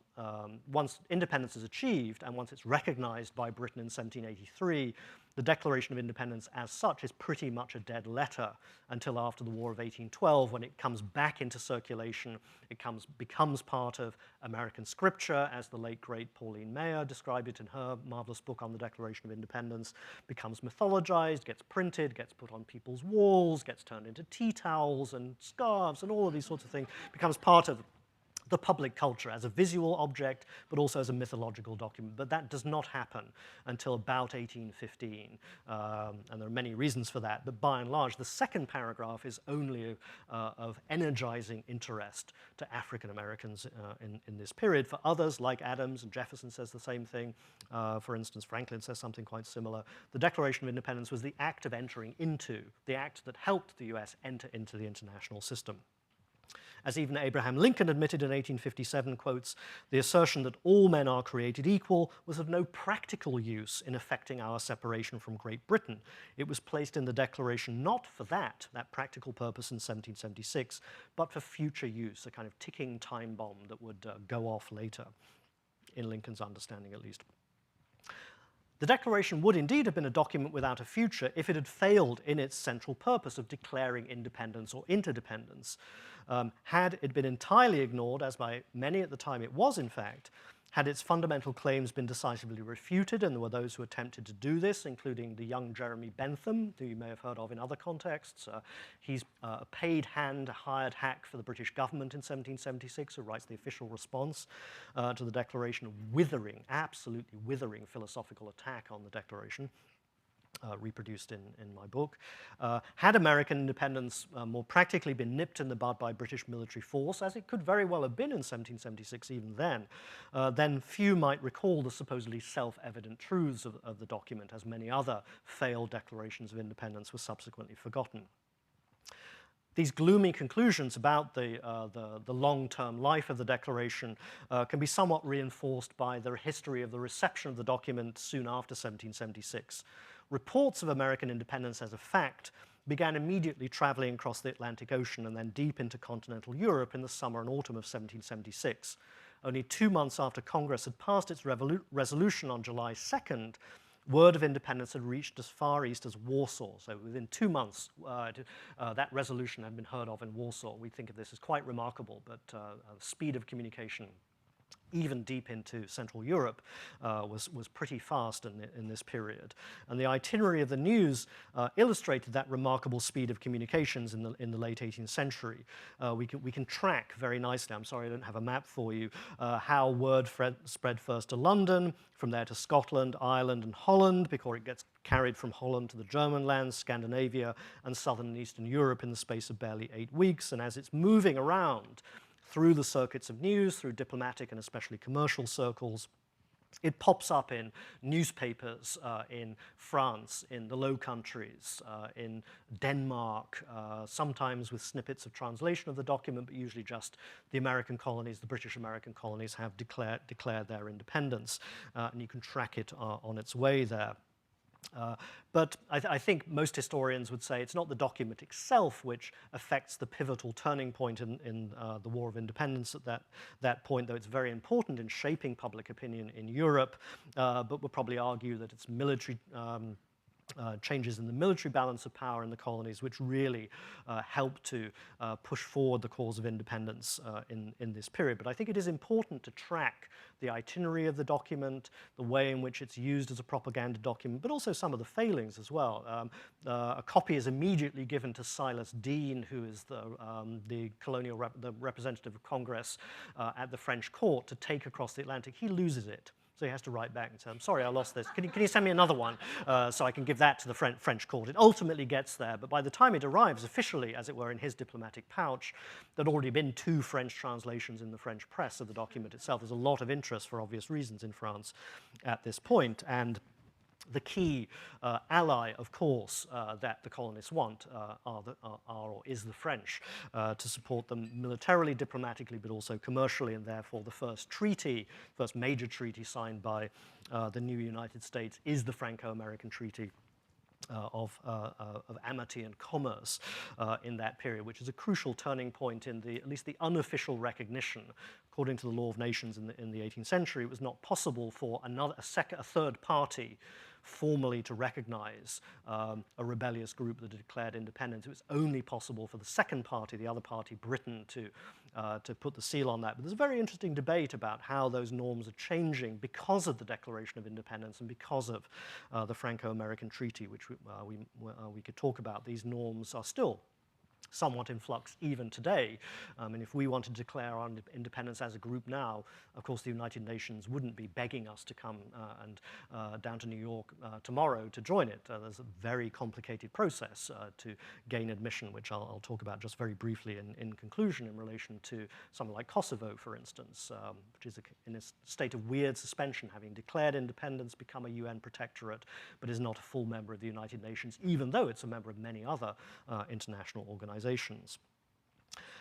once independence is achieved and once it's recognized by Britain in 1783, the Declaration of Independence as such is pretty much a dead letter until after the War of 1812, when it comes back into circulation. It becomes part of American scripture, as the late, great Pauline Maier described it in her marvelous book on the Declaration of Independence, becomes mythologized, gets printed, gets put on people's walls, gets turned into tea towels and scarves and all of these sorts of things, becomes part of the public culture as a visual object, but also as a mythological document. But that does not happen until about 1815, and there are many reasons for that. But by and large, the second paragraph is only of energizing interest to African Americans in this period. For others, like Adams, and Jefferson says the same thing, for instance, Franklin says something quite similar, the Declaration of Independence was the act of entering into, the act that helped the US enter into the international system. As even Abraham Lincoln admitted in 1857, quotes, "The assertion that all men are created equal was of no practical use in effecting our separation from Great Britain. It was placed in the Declaration not for that practical purpose in 1776, but for future use, a kind of ticking time bomb that would go off later, in Lincoln's understanding at least." The Declaration would indeed have been a document without a future if it had failed in its central purpose of declaring independence or interdependence. Had it been entirely ignored, as by many at the time it was in fact, had its fundamental claims been decisively refuted, and there were those who attempted to do this, including the young Jeremy Bentham, who you may have heard of in other contexts. He's a paid hand, a hired hack for the British government in 1776, who writes the official response to the Declaration, a withering, absolutely withering philosophical attack on the Declaration. Reproduced in my book. Had American independence more practically been nipped in the bud by British military force, as it could very well have been in 1776 even then few might recall the supposedly self-evident truths of the document, as many other failed declarations of independence were subsequently forgotten. These gloomy conclusions about the long-term life of the Declaration can be somewhat reinforced by the history of the reception of the document soon after 1776. Reports of American independence as a fact began immediately traveling across the Atlantic Ocean and then deep into continental Europe in the summer and autumn of 1776. Only 2 months after Congress had passed its resolution on July 2nd, word of independence had reached as far east as Warsaw. So within 2 months, that resolution had been heard of in Warsaw. We think of this as quite remarkable, but the speed of communication even deep into Central Europe, was pretty fast in this period. And the itinerary of the news illustrated that remarkable speed of communications in the late 18th century. We can track very nicely, I'm sorry I don't have a map for you, how word spread first to London, from there to Scotland, Ireland, and Holland, before it gets carried from Holland to the German lands, Scandinavia, and southern and eastern Europe in the space of barely 8 weeks. And as it's moving around through the circuits of news, through diplomatic and especially commercial circles, it pops up in newspapers in France, in the Low Countries, in Denmark, sometimes with snippets of translation of the document, but usually just the American colonies, the British American colonies have declared their independence, and you can track it on its way there. But I think most historians would say it's not the document itself which affects the pivotal turning point in the War of Independence at that point, though it's very important in shaping public opinion in Europe, but we'll probably argue that it's military changes in the military balance of power in the colonies, which really helped to push forward the cause of independence in this period. But I think it is important to track the itinerary of the document, the way in which it's used as a propaganda document, but also some of the failings as well. A copy is immediately given to Silas Deane, who is the the representative of Congress at the French court, to take across the Atlantic. He loses it. So he has to write back and say, I'm sorry, I lost this. Can you send me another one so I can give that to the French court? It ultimately gets there, but by the time it arrives officially, as it were, in his diplomatic pouch, there'd already been 2 French translations in the French press of the document itself. There's a lot of interest, for obvious reasons, in France at this point, and the key ally, of course, that the colonists want is the French to support them militarily, diplomatically, but also commercially, and therefore the first major treaty signed by the new United States is the Franco-American Treaty of amity and commerce in that period, which is a crucial turning point in at least the unofficial recognition. According to the law of nations in the 18th century, it was not possible for a third party formally to recognize a rebellious group that had declared independence. It was only possible for the second party, the other party, Britain, to put the seal on that. But there's a very interesting debate about how those norms are changing because of the Declaration of Independence and because of the Franco-American Treaty, which we could talk about. These norms are still somewhat in flux even today. And if we wanted to declare our independence as a group now, of course the United Nations wouldn't be begging us to come down to New York tomorrow to join it. There's a very complicated process to gain admission, which I'll talk about just very briefly in conclusion in relation to something like Kosovo, for instance, which is in a state of weird suspension, having declared independence, become a UN protectorate, but is not a full member of the United Nations, even though it's a member of many other international organizations.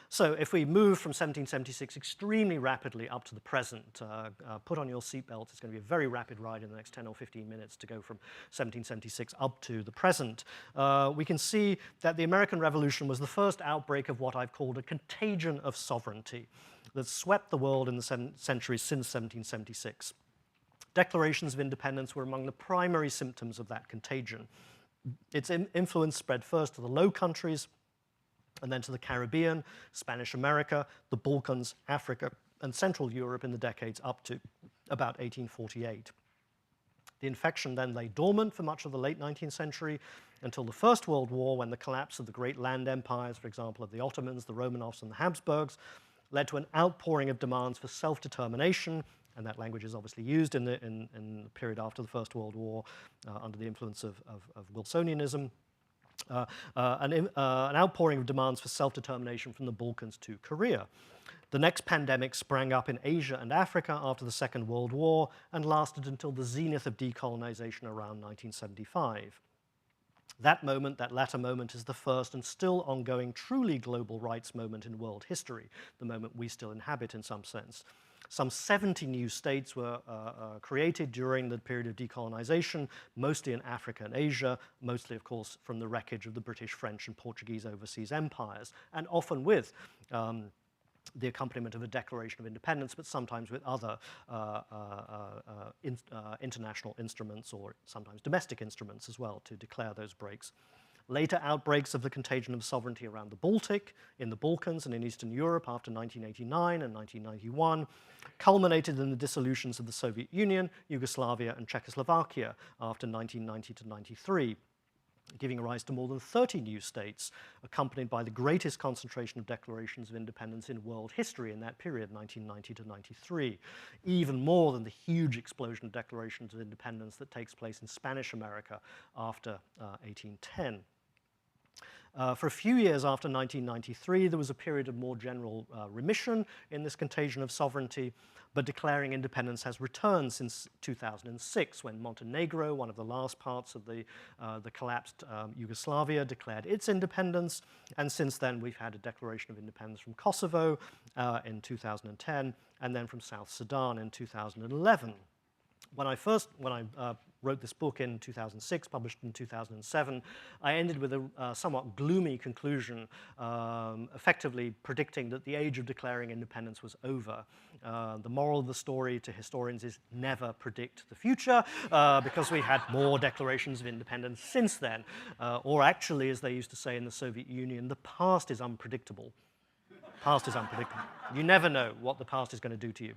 So if we move from 1776 extremely rapidly up to the present, put on your seatbelts, it's going to be a very rapid ride in the next 10 or 15 minutes to go from 1776 up to the present, we can see that the American Revolution was the first outbreak of what I've called a contagion of sovereignty that swept the world in the centuries since 1776. Declarations of independence were among the primary symptoms of that contagion. Its influence spread first to the Low Countries, and then to the Caribbean, Spanish America, the Balkans, Africa, and Central Europe in the decades up to about 1848. The infection then lay dormant for much of the late 19th century until the First World War, when the collapse of the great land empires, for example, of the Ottomans, the Romanovs, and the Habsburgs, led to an outpouring of demands for self-determination, and that language is obviously used in the period after the First World War under the influence of Wilsonianism. An outpouring of demands for self-determination from the Balkans to Korea. The next pandemic sprang up in Asia and Africa after the Second World War and lasted until the zenith of decolonization around 1975. That moment, that latter moment, is the first and still ongoing truly global rights moment in world history, the moment we still inhabit in some sense. Some 70 new states were created during the period of decolonization, mostly in Africa and Asia, mostly, of course, from the wreckage of the British, French, and Portuguese overseas empires, and often with the accompaniment of a Declaration of Independence, but sometimes with other international instruments or sometimes domestic instruments as well to declare those breaks. Later outbreaks of the contagion of sovereignty around the Baltic, in the Balkans, and in Eastern Europe after 1989 and 1991 culminated in the dissolutions of the Soviet Union, Yugoslavia, and Czechoslovakia after 1990 to 93. Giving rise to more than 30 new states, accompanied by the greatest concentration of declarations of independence in world history in that period, 1990 to 93, even more than the huge explosion of declarations of independence that takes place in Spanish America after 1810. For a few years after 1993, there was a period of more general remission in this contagion of sovereignty, but declaring independence has returned since 2006, when Montenegro, one of the last parts of the collapsed Yugoslavia, declared its independence, and since then we've had a declaration of independence from Kosovo in 2010, and then from South Sudan in 2011. When I wrote this book in 2006, published in 2007, I ended with a somewhat gloomy conclusion, effectively predicting that the age of declaring independence was over. The moral of the story to historians is never predict the future, because we had more declarations of independence since then. Or actually, as they used to say in the Soviet Union, the past is unpredictable. Past is unpredictable. You never know what the past is going to do to you.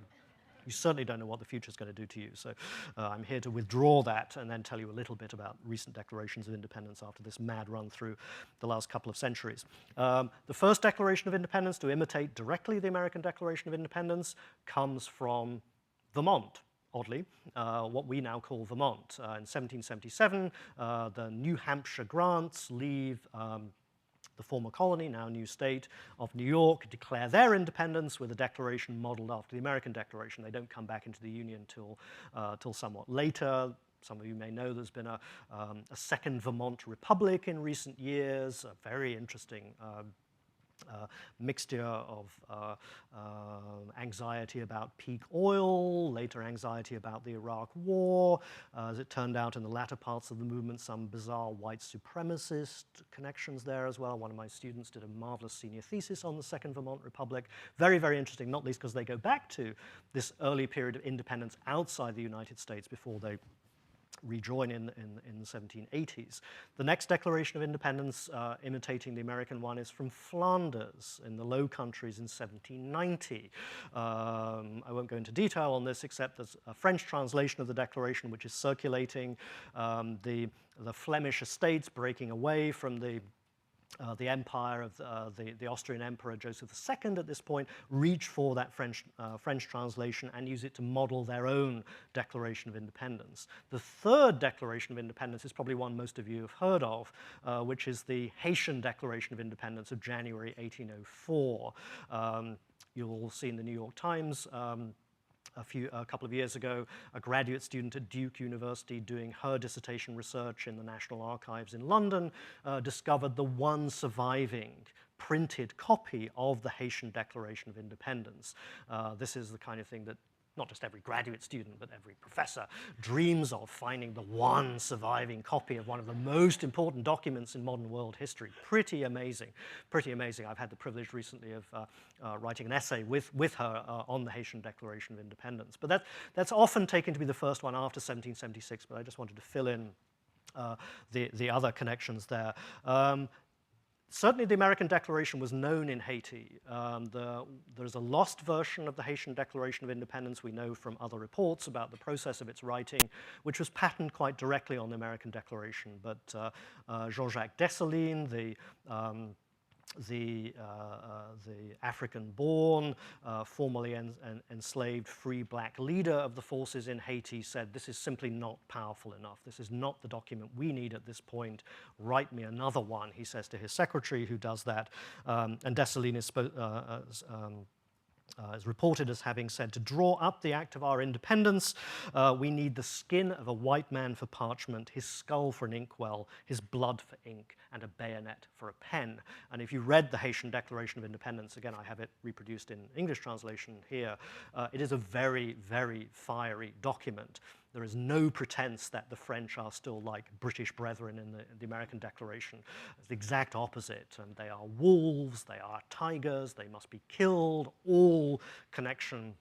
You certainly don't know what the future is going to do to you. So I'm here to withdraw that and then tell you a little bit about recent declarations of independence after this mad run through the last couple of centuries. The first Declaration of Independence, to imitate directly the American Declaration of Independence, comes from Vermont. Oddly, what we now call Vermont. In 1777, the New Hampshire grants leave the former colony, now new state, of New York declare their independence with a declaration modeled after the American Declaration. They don't come back into the Union till somewhat later. Some of you may know there's been a second Vermont Republic in recent years, a very interesting mixture of anxiety about peak oil, later anxiety about the Iraq War. As it turned out in the latter parts of the movement, some bizarre white supremacist connections there as well. One of my students did a marvelous senior thesis on the Second Vermont Republic. Very, very interesting, not least because they go back to this early period of independence outside the United States before they rejoin in the 1780s. The next Declaration of Independence, imitating the American one, is from Flanders in the Low Countries in 1790. I won't go into detail on this, except there's a French translation of the Declaration which is circulating. The Flemish estates breaking away from the empire of the Austrian Emperor Joseph II at this point reach for that French translation and use it to model their own Declaration of Independence. The third Declaration of Independence is probably one most of you have heard of, which is the Haitian Declaration of Independence of January 1804. You'll see in the New York Times a couple of years ago, a graduate student at Duke University doing her dissertation research in the National Archives in London discovered the one surviving printed copy of the Haitian Declaration of Independence. This is the kind of thing that not just every graduate student, but every professor dreams of, finding the one surviving copy of one of the most important documents in modern world history. Pretty amazing, pretty amazing. I've had the privilege recently of writing an essay with her on the Haitian Declaration of Independence. But that's often taken to be the first one after 1776, but I just wanted to fill in the other connections there. Certainly the American Declaration was known in Haiti. There's a lost version of the Haitian Declaration of Independence we know from other reports about the process of its writing, which was patterned quite directly on the American Declaration. But Jean-Jacques Dessalines, the African-born, formerly enslaved free black leader of the forces in Haiti, said, "This is simply not powerful enough. This is not the document we need at this point. Write me another one," he says to his secretary, who does that. And Dessalines is reported as having said, to draw up the act of our independence, we need the skin of a white man for parchment, his skull for an inkwell, his blood for ink, and a bayonet for a pen. And if you read the Haitian Declaration of Independence, again, I have it reproduced in English translation here, it is a very, very fiery document. There is no pretense that the French are still like British brethren in the American Declaration. It's the exact opposite. And they are wolves, they are tigers, they must be killed, all connection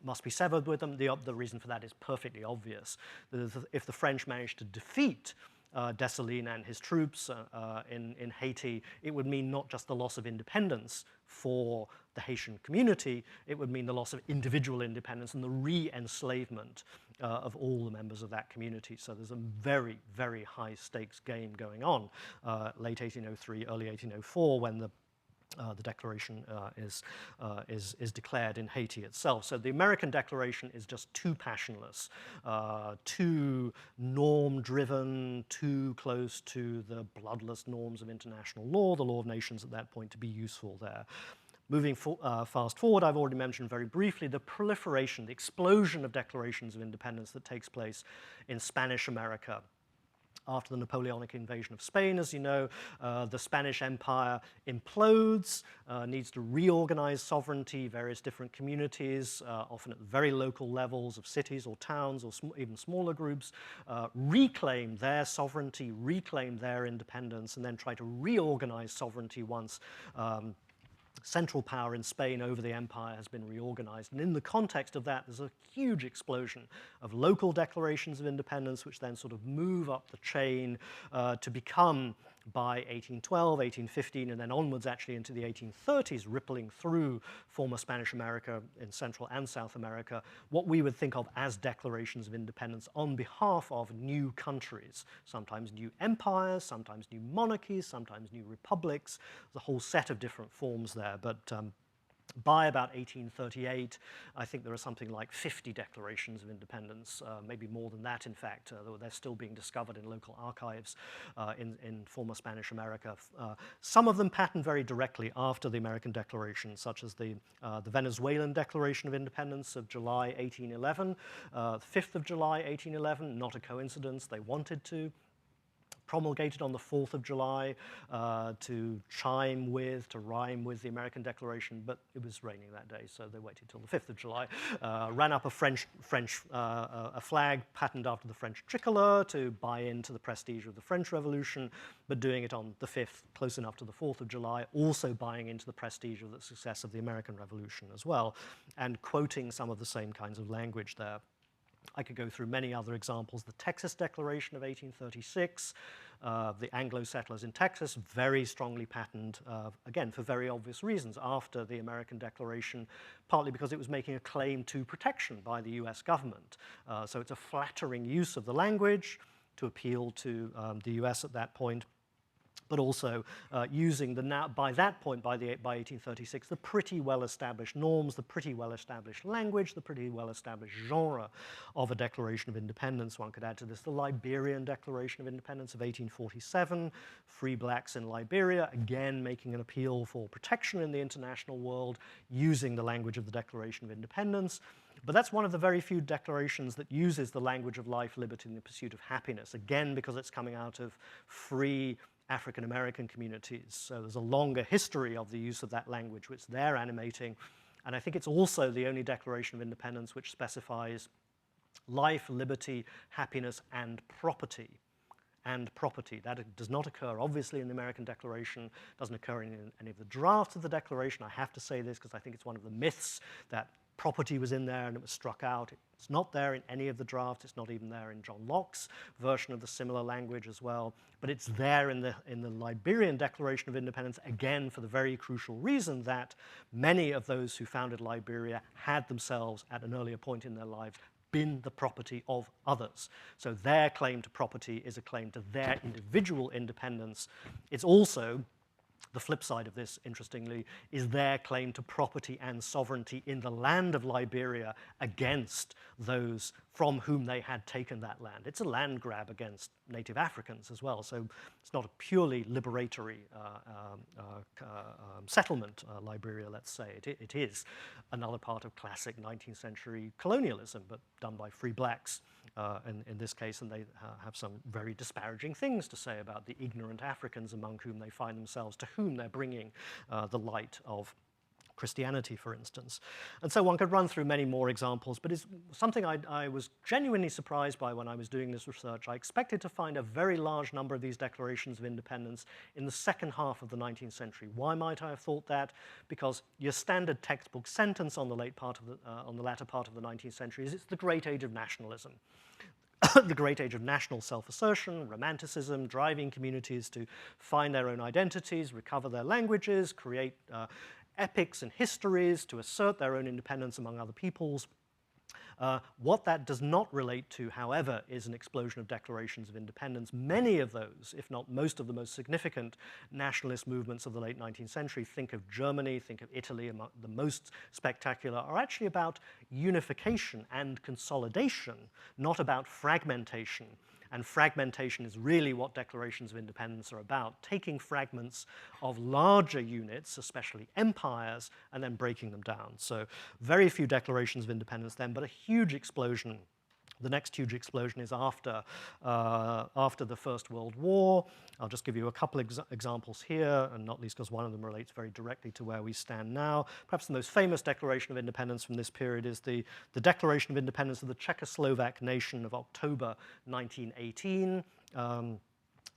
must be severed with them. The reason for that is perfectly obvious. If the French managed to defeat Dessalines and his troops in Haiti, it would mean not just the loss of independence for the Haitian community, it would mean the loss of individual independence and the re-enslavement of all the members of that community. So there's a very, very high stakes game going on late 1803, early 1804, when the Declaration is declared in Haiti itself. So the American Declaration is just too passionless, too norm-driven, too close to the bloodless norms of international law, the law of nations at that point, to be useful there. Moving fast forward, I've already mentioned very briefly the proliferation, the explosion of declarations of independence that takes place in Spanish America. After the Napoleonic invasion of Spain, as you know, the Spanish Empire implodes, needs to reorganize sovereignty, various different communities, often at very local levels of cities or towns or even smaller groups, reclaim their sovereignty, reclaim their independence, and then try to reorganize sovereignty once central power in Spain over the empire has been reorganized. And in the context of that, there's a huge explosion of local declarations of independence, which then sort of move up the chain to become, by 1812, 1815, and then onwards actually into the 1830s, rippling through former Spanish America in Central and South America, what we would think of as declarations of independence on behalf of new countries, sometimes new empires, sometimes new monarchies, sometimes new republics, the whole set of different forms there. But by about 1838, I think there are something like 50 declarations of independence, maybe more than that, in fact, though they're still being discovered in local archives in former Spanish America. Some of them patterned very directly after the American Declaration, such as the Venezuelan Declaration of Independence of July 1811, 5th of July 1811, not a coincidence, they wanted to. Promulgated on the 4th of July to rhyme with the American Declaration, but it was raining that day, so they waited till the 5th of July. Ran up a flag patterned after the French tricolor to buy into the prestige of the French Revolution, but doing it on the 5th, close enough to the 4th of July, also buying into the prestige of the success of the American Revolution as well, and quoting some of the same kinds of language there. I could go through many other examples. The Texas Declaration of 1836, the Anglo settlers in Texas, very strongly patterned, again, for very obvious reasons, after the American Declaration, partly because it was making a claim to protection by the US government. So it's a flattering use of the language to appeal to the US at that point, but also using by that point, by 1836, the pretty well-established norms, the pretty well-established language, the pretty well-established genre of a Declaration of Independence. One could add to this the Liberian Declaration of Independence of 1847, free blacks in Liberia, again making an appeal for protection in the international world, using the language of the Declaration of Independence. But that's one of the very few declarations that uses the language of life, liberty, and the pursuit of happiness, again because it's coming out of free African American communities. So there's a longer history of the use of that language which they're animating. And I think it's also the only Declaration of Independence which specifies life, liberty, happiness, and property. That does not occur, obviously, in the American Declaration, doesn't occur in any of the drafts of the Declaration. I have to say this because I think it's one of the myths that property was in there and it was struck out. It's not there in any of the drafts. It's not even there in John Locke's version of the similar language as well. But it's there in the Liberian Declaration of Independence, again, for the very crucial reason that many of those who founded Liberia had themselves, at an earlier point in their lives, been the property of others. So their claim to property is a claim to their individual independence. It's also The flip side of this, interestingly, is their claim to property and sovereignty in the land of Liberia against those from whom they had taken that land. It's a land grab against native Africans as well, so it's not a purely liberatory settlement, Liberia, let's say. It is another part of classic 19th century colonialism, but done by free blacks in this case, and they have some very disparaging things to say about the ignorant Africans among whom they find themselves, to whom they're bringing the light of Christianity, for instance. And so one could run through many more examples, but it's something I was genuinely surprised by when I was doing this research. I expected to find a very large number of these declarations of independence in the second half of the 19th century. Why might I have thought that? Because your standard textbook sentence on the latter part of the 19th century is it's the great age of nationalism. The great age of national self-assertion, romanticism, driving communities to find their own identities, recover their languages, create epics and histories to assert their own independence among other peoples. What that does not relate to, however, is an explosion of declarations of independence. Many of those, if not most of the most significant nationalist movements of the late 19th century, think of Germany, think of Italy, among the most spectacular, are actually about unification and consolidation, not about fragmentation. And fragmentation is really what declarations of independence are about, taking fragments of larger units, especially empires, and then breaking them down. So very few declarations of independence then, but a huge explosion. The next huge explosion is after the First World War. I'll just give you a couple examples here, and not least because one of them relates very directly to where we stand now. Perhaps the most famous declaration of independence from this period is the Declaration of Independence of the Czechoslovak nation of October 1918.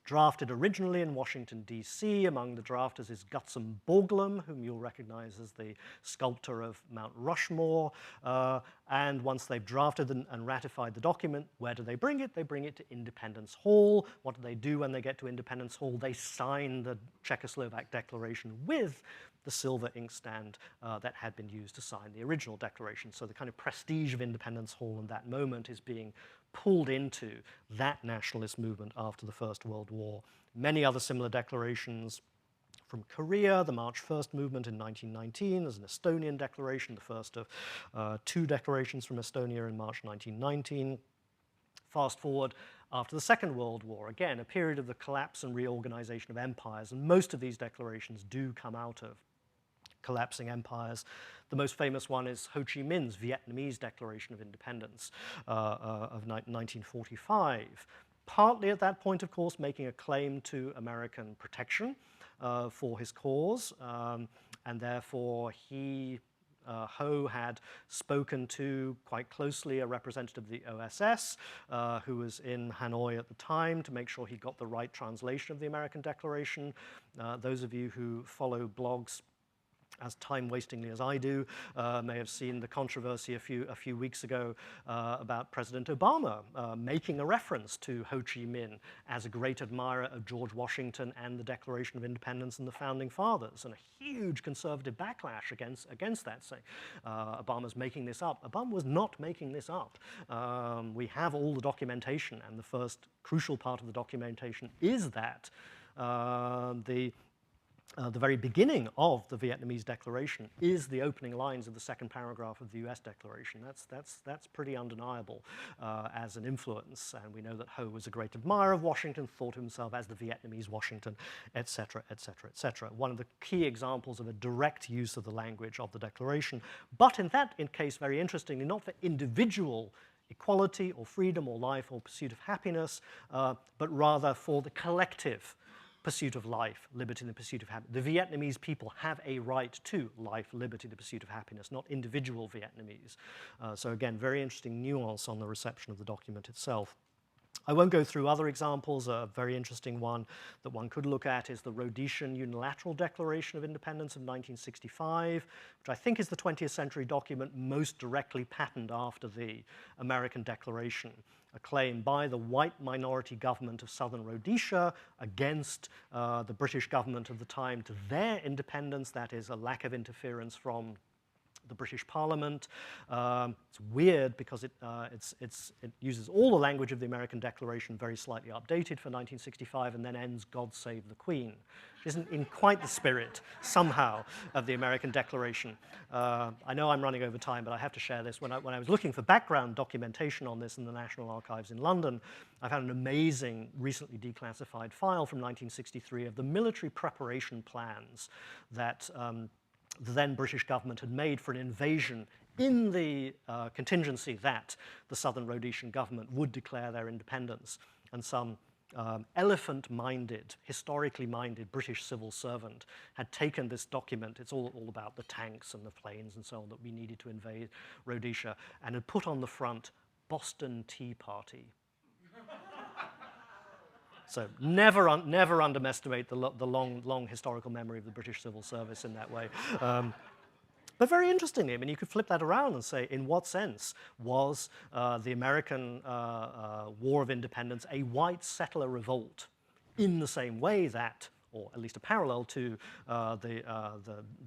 Drafted originally in Washington, D.C. Among the drafters is Gutzon Borglum, whom you'll recognize as the sculptor of Mount Rushmore. And once they've drafted and ratified the document, where do they bring it? They bring it to Independence Hall. What do they do when they get to Independence Hall? They sign the Czechoslovak Declaration with the silver inkstand that had been used to sign the original declaration. So the kind of prestige of Independence Hall in that moment is being pulled into that nationalist movement after the First World War. Many other similar declarations from Korea, the March 1st movement in 1919. There's an Estonian declaration, the first of two declarations from Estonia in March 1919. Fast forward after the Second World War, again, a period of the collapse and reorganization of empires, and most of these declarations do come out of collapsing empires. The most famous one is Ho Chi Minh's Vietnamese Declaration of Independence of 1945. Partly at that point, of course, making a claim to American protection for his cause, and therefore Ho had spoken to quite closely a representative of the OSS who was in Hanoi at the time to make sure he got the right translation of the American Declaration. Those of you who follow blogs as time-wastingly as I do, may have seen the controversy a few weeks ago about President Obama making a reference to Ho Chi Minh as a great admirer of George Washington and the Declaration of Independence and the Founding Fathers, and a huge conservative backlash against that, saying Obama's making this up. Obama was not making this up. We have all the documentation, and the first crucial part of the documentation is that the very beginning of the Vietnamese Declaration is the opening lines of the second paragraph of the US Declaration. That's pretty undeniable as an influence, and we know that Ho was a great admirer of Washington, thought of himself as the Vietnamese Washington, etc., etc., etc. One of the key examples of a direct use of the language of the Declaration, but in that case, very interestingly, not for individual equality or freedom or life or pursuit of happiness, but rather for the collective pursuit of life, liberty, and the pursuit of happiness. The Vietnamese people have a right to life, liberty, the pursuit of happiness, not individual Vietnamese. So again, very interesting nuance on the reception of the document itself. I won't go through other examples. A very interesting one that one could look at is the Rhodesian Unilateral Declaration of Independence of 1965, which I think is the 20th century document most directly patterned after the American Declaration. A claim by the white minority government of Southern Rhodesia against the British government of the time to their independence, that is, a lack of interference from the British Parliament. It's weird because it uses all the language of the American Declaration, very slightly updated for 1965, and then ends "God Save the Queen," which isn't in quite the spirit, somehow, of the American Declaration. I know I'm running over time, but I have to share this. When I was looking for background documentation on this in the National Archives in London, I found an amazing, recently declassified file from 1963 of the military preparation plans that the then British government had made for an invasion in the contingency that the Southern Rhodesian government would declare their independence. And some elephant-minded, historically minded British civil servant had taken this document, it's all about the tanks and the planes and so on that we needed to invade Rhodesia, and had put on the front, "Boston Tea Party." So never underestimate the long historical memory of the British civil service in that way. But very interestingly, I mean, you could flip that around and say, in what sense was the American War of Independence a white settler revolt in the same way that, or at least a parallel to the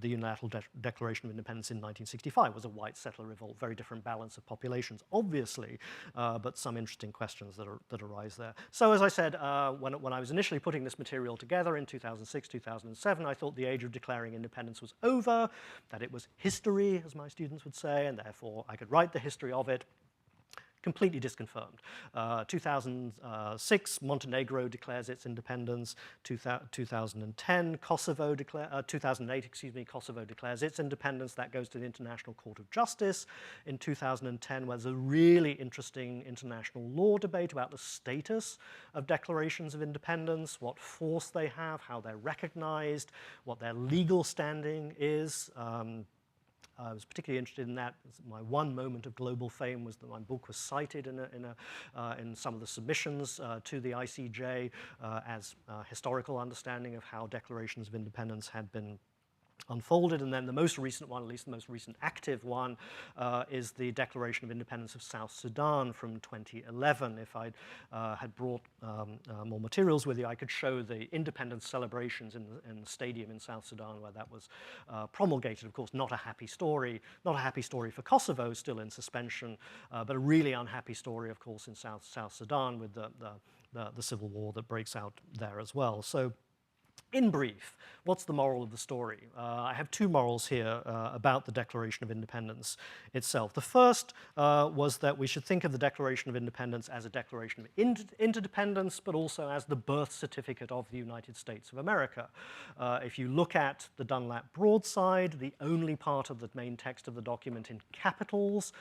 Unilateral Declaration of Independence in 1965 was a white settler revolt, very different balance of populations, obviously, but some interesting questions that arise there. So as I said, when I was initially putting this material together in 2006, 2007, I thought the age of declaring independence was over, that it was history, as my students would say, and therefore I could write the history of it. Completely disconfirmed. 2006, Montenegro declares its independence. 2010, 2008, excuse me, Kosovo declares its independence. That goes to the International Court of Justice. In 2010, where there's a really interesting international law debate about the status of declarations of independence, what force they have, how they're recognized, what their legal standing is. I was particularly interested in that. My one moment of global fame was that my book was cited in some of the submissions to the ICJ as historical understanding of how declarations of independence had been unfolded. And then the most recent one, at least the most recent active one, is the Declaration of Independence of South Sudan from 2011. If I had brought more materials with you, I could show the independence celebrations in the stadium in South Sudan where that was promulgated. Of course, not a happy story for Kosovo, still in suspension, but a really unhappy story, of course, in South Sudan with the civil war that breaks out there as well. So, in brief, what's the moral of the story? I have two morals here about the Declaration of Independence itself. The first was that we should think of the Declaration of Independence as a declaration of interdependence, but also as the birth certificate of the United States of America. If you look at the Dunlap broadside, the only part of the main text of the document in capitals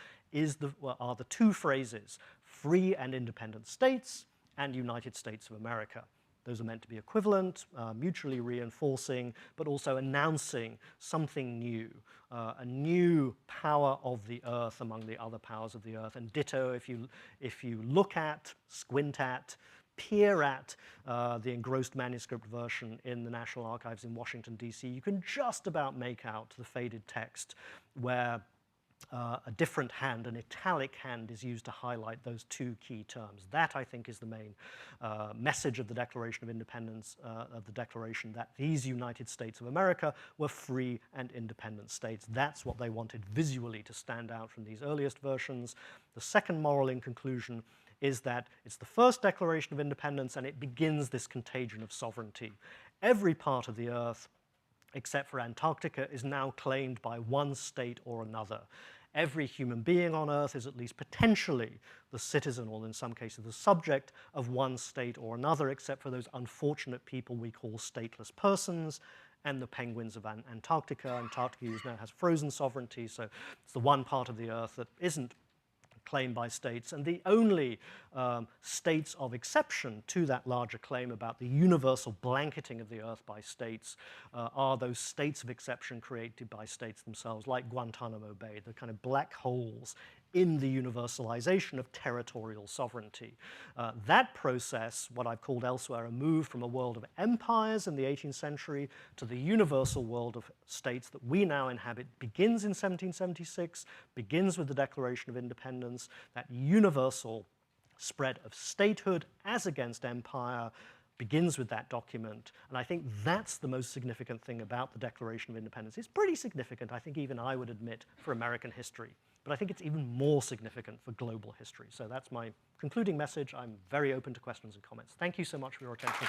are the two phrases, free and independent states and United States of America. Those are meant to be equivalent, mutually reinforcing, but also announcing something new, a new power of the earth among the other powers of the earth. And ditto, if you look at, squint at, peer at the engrossed manuscript version in the National Archives in Washington, D.C., you can just about make out the faded text where a different hand, an italic hand, is used to highlight those two key terms. That, I think, is the main message of the Declaration of Independence, of the Declaration, that these United States of America were free and independent states. That's what they wanted visually to stand out from these earliest versions. The second moral in conclusion is that it's the first Declaration of Independence and it begins this contagion of sovereignty. Every part of the earth except for Antarctica, is now claimed by one state or another. Every human being on Earth is at least potentially the citizen, or in some cases the subject, of one state or another, except for those unfortunate people we call stateless persons, and the penguins of Antarctica. Antarctica now has frozen sovereignty, so it's the one part of the Earth that isn't claimed by states, and the only states of exception to that larger claim about the universal blanketing of the earth by states are those states of exception created by states themselves, like Guantanamo Bay, the kind of black holes in the universalization of territorial sovereignty. That process, what I've called elsewhere a move from a world of empires in the 18th century to the universal world of states that we now inhabit, begins in 1776, begins with the Declaration of Independence, that universal spread of statehood as against empire, begins with that document. And I think that's the most significant thing about the Declaration of Independence. It's pretty significant, I think even I would admit, for American history. But I think it's even more significant for global history. So that's my concluding message. I'm very open to questions and comments. Thank you so much for your attention.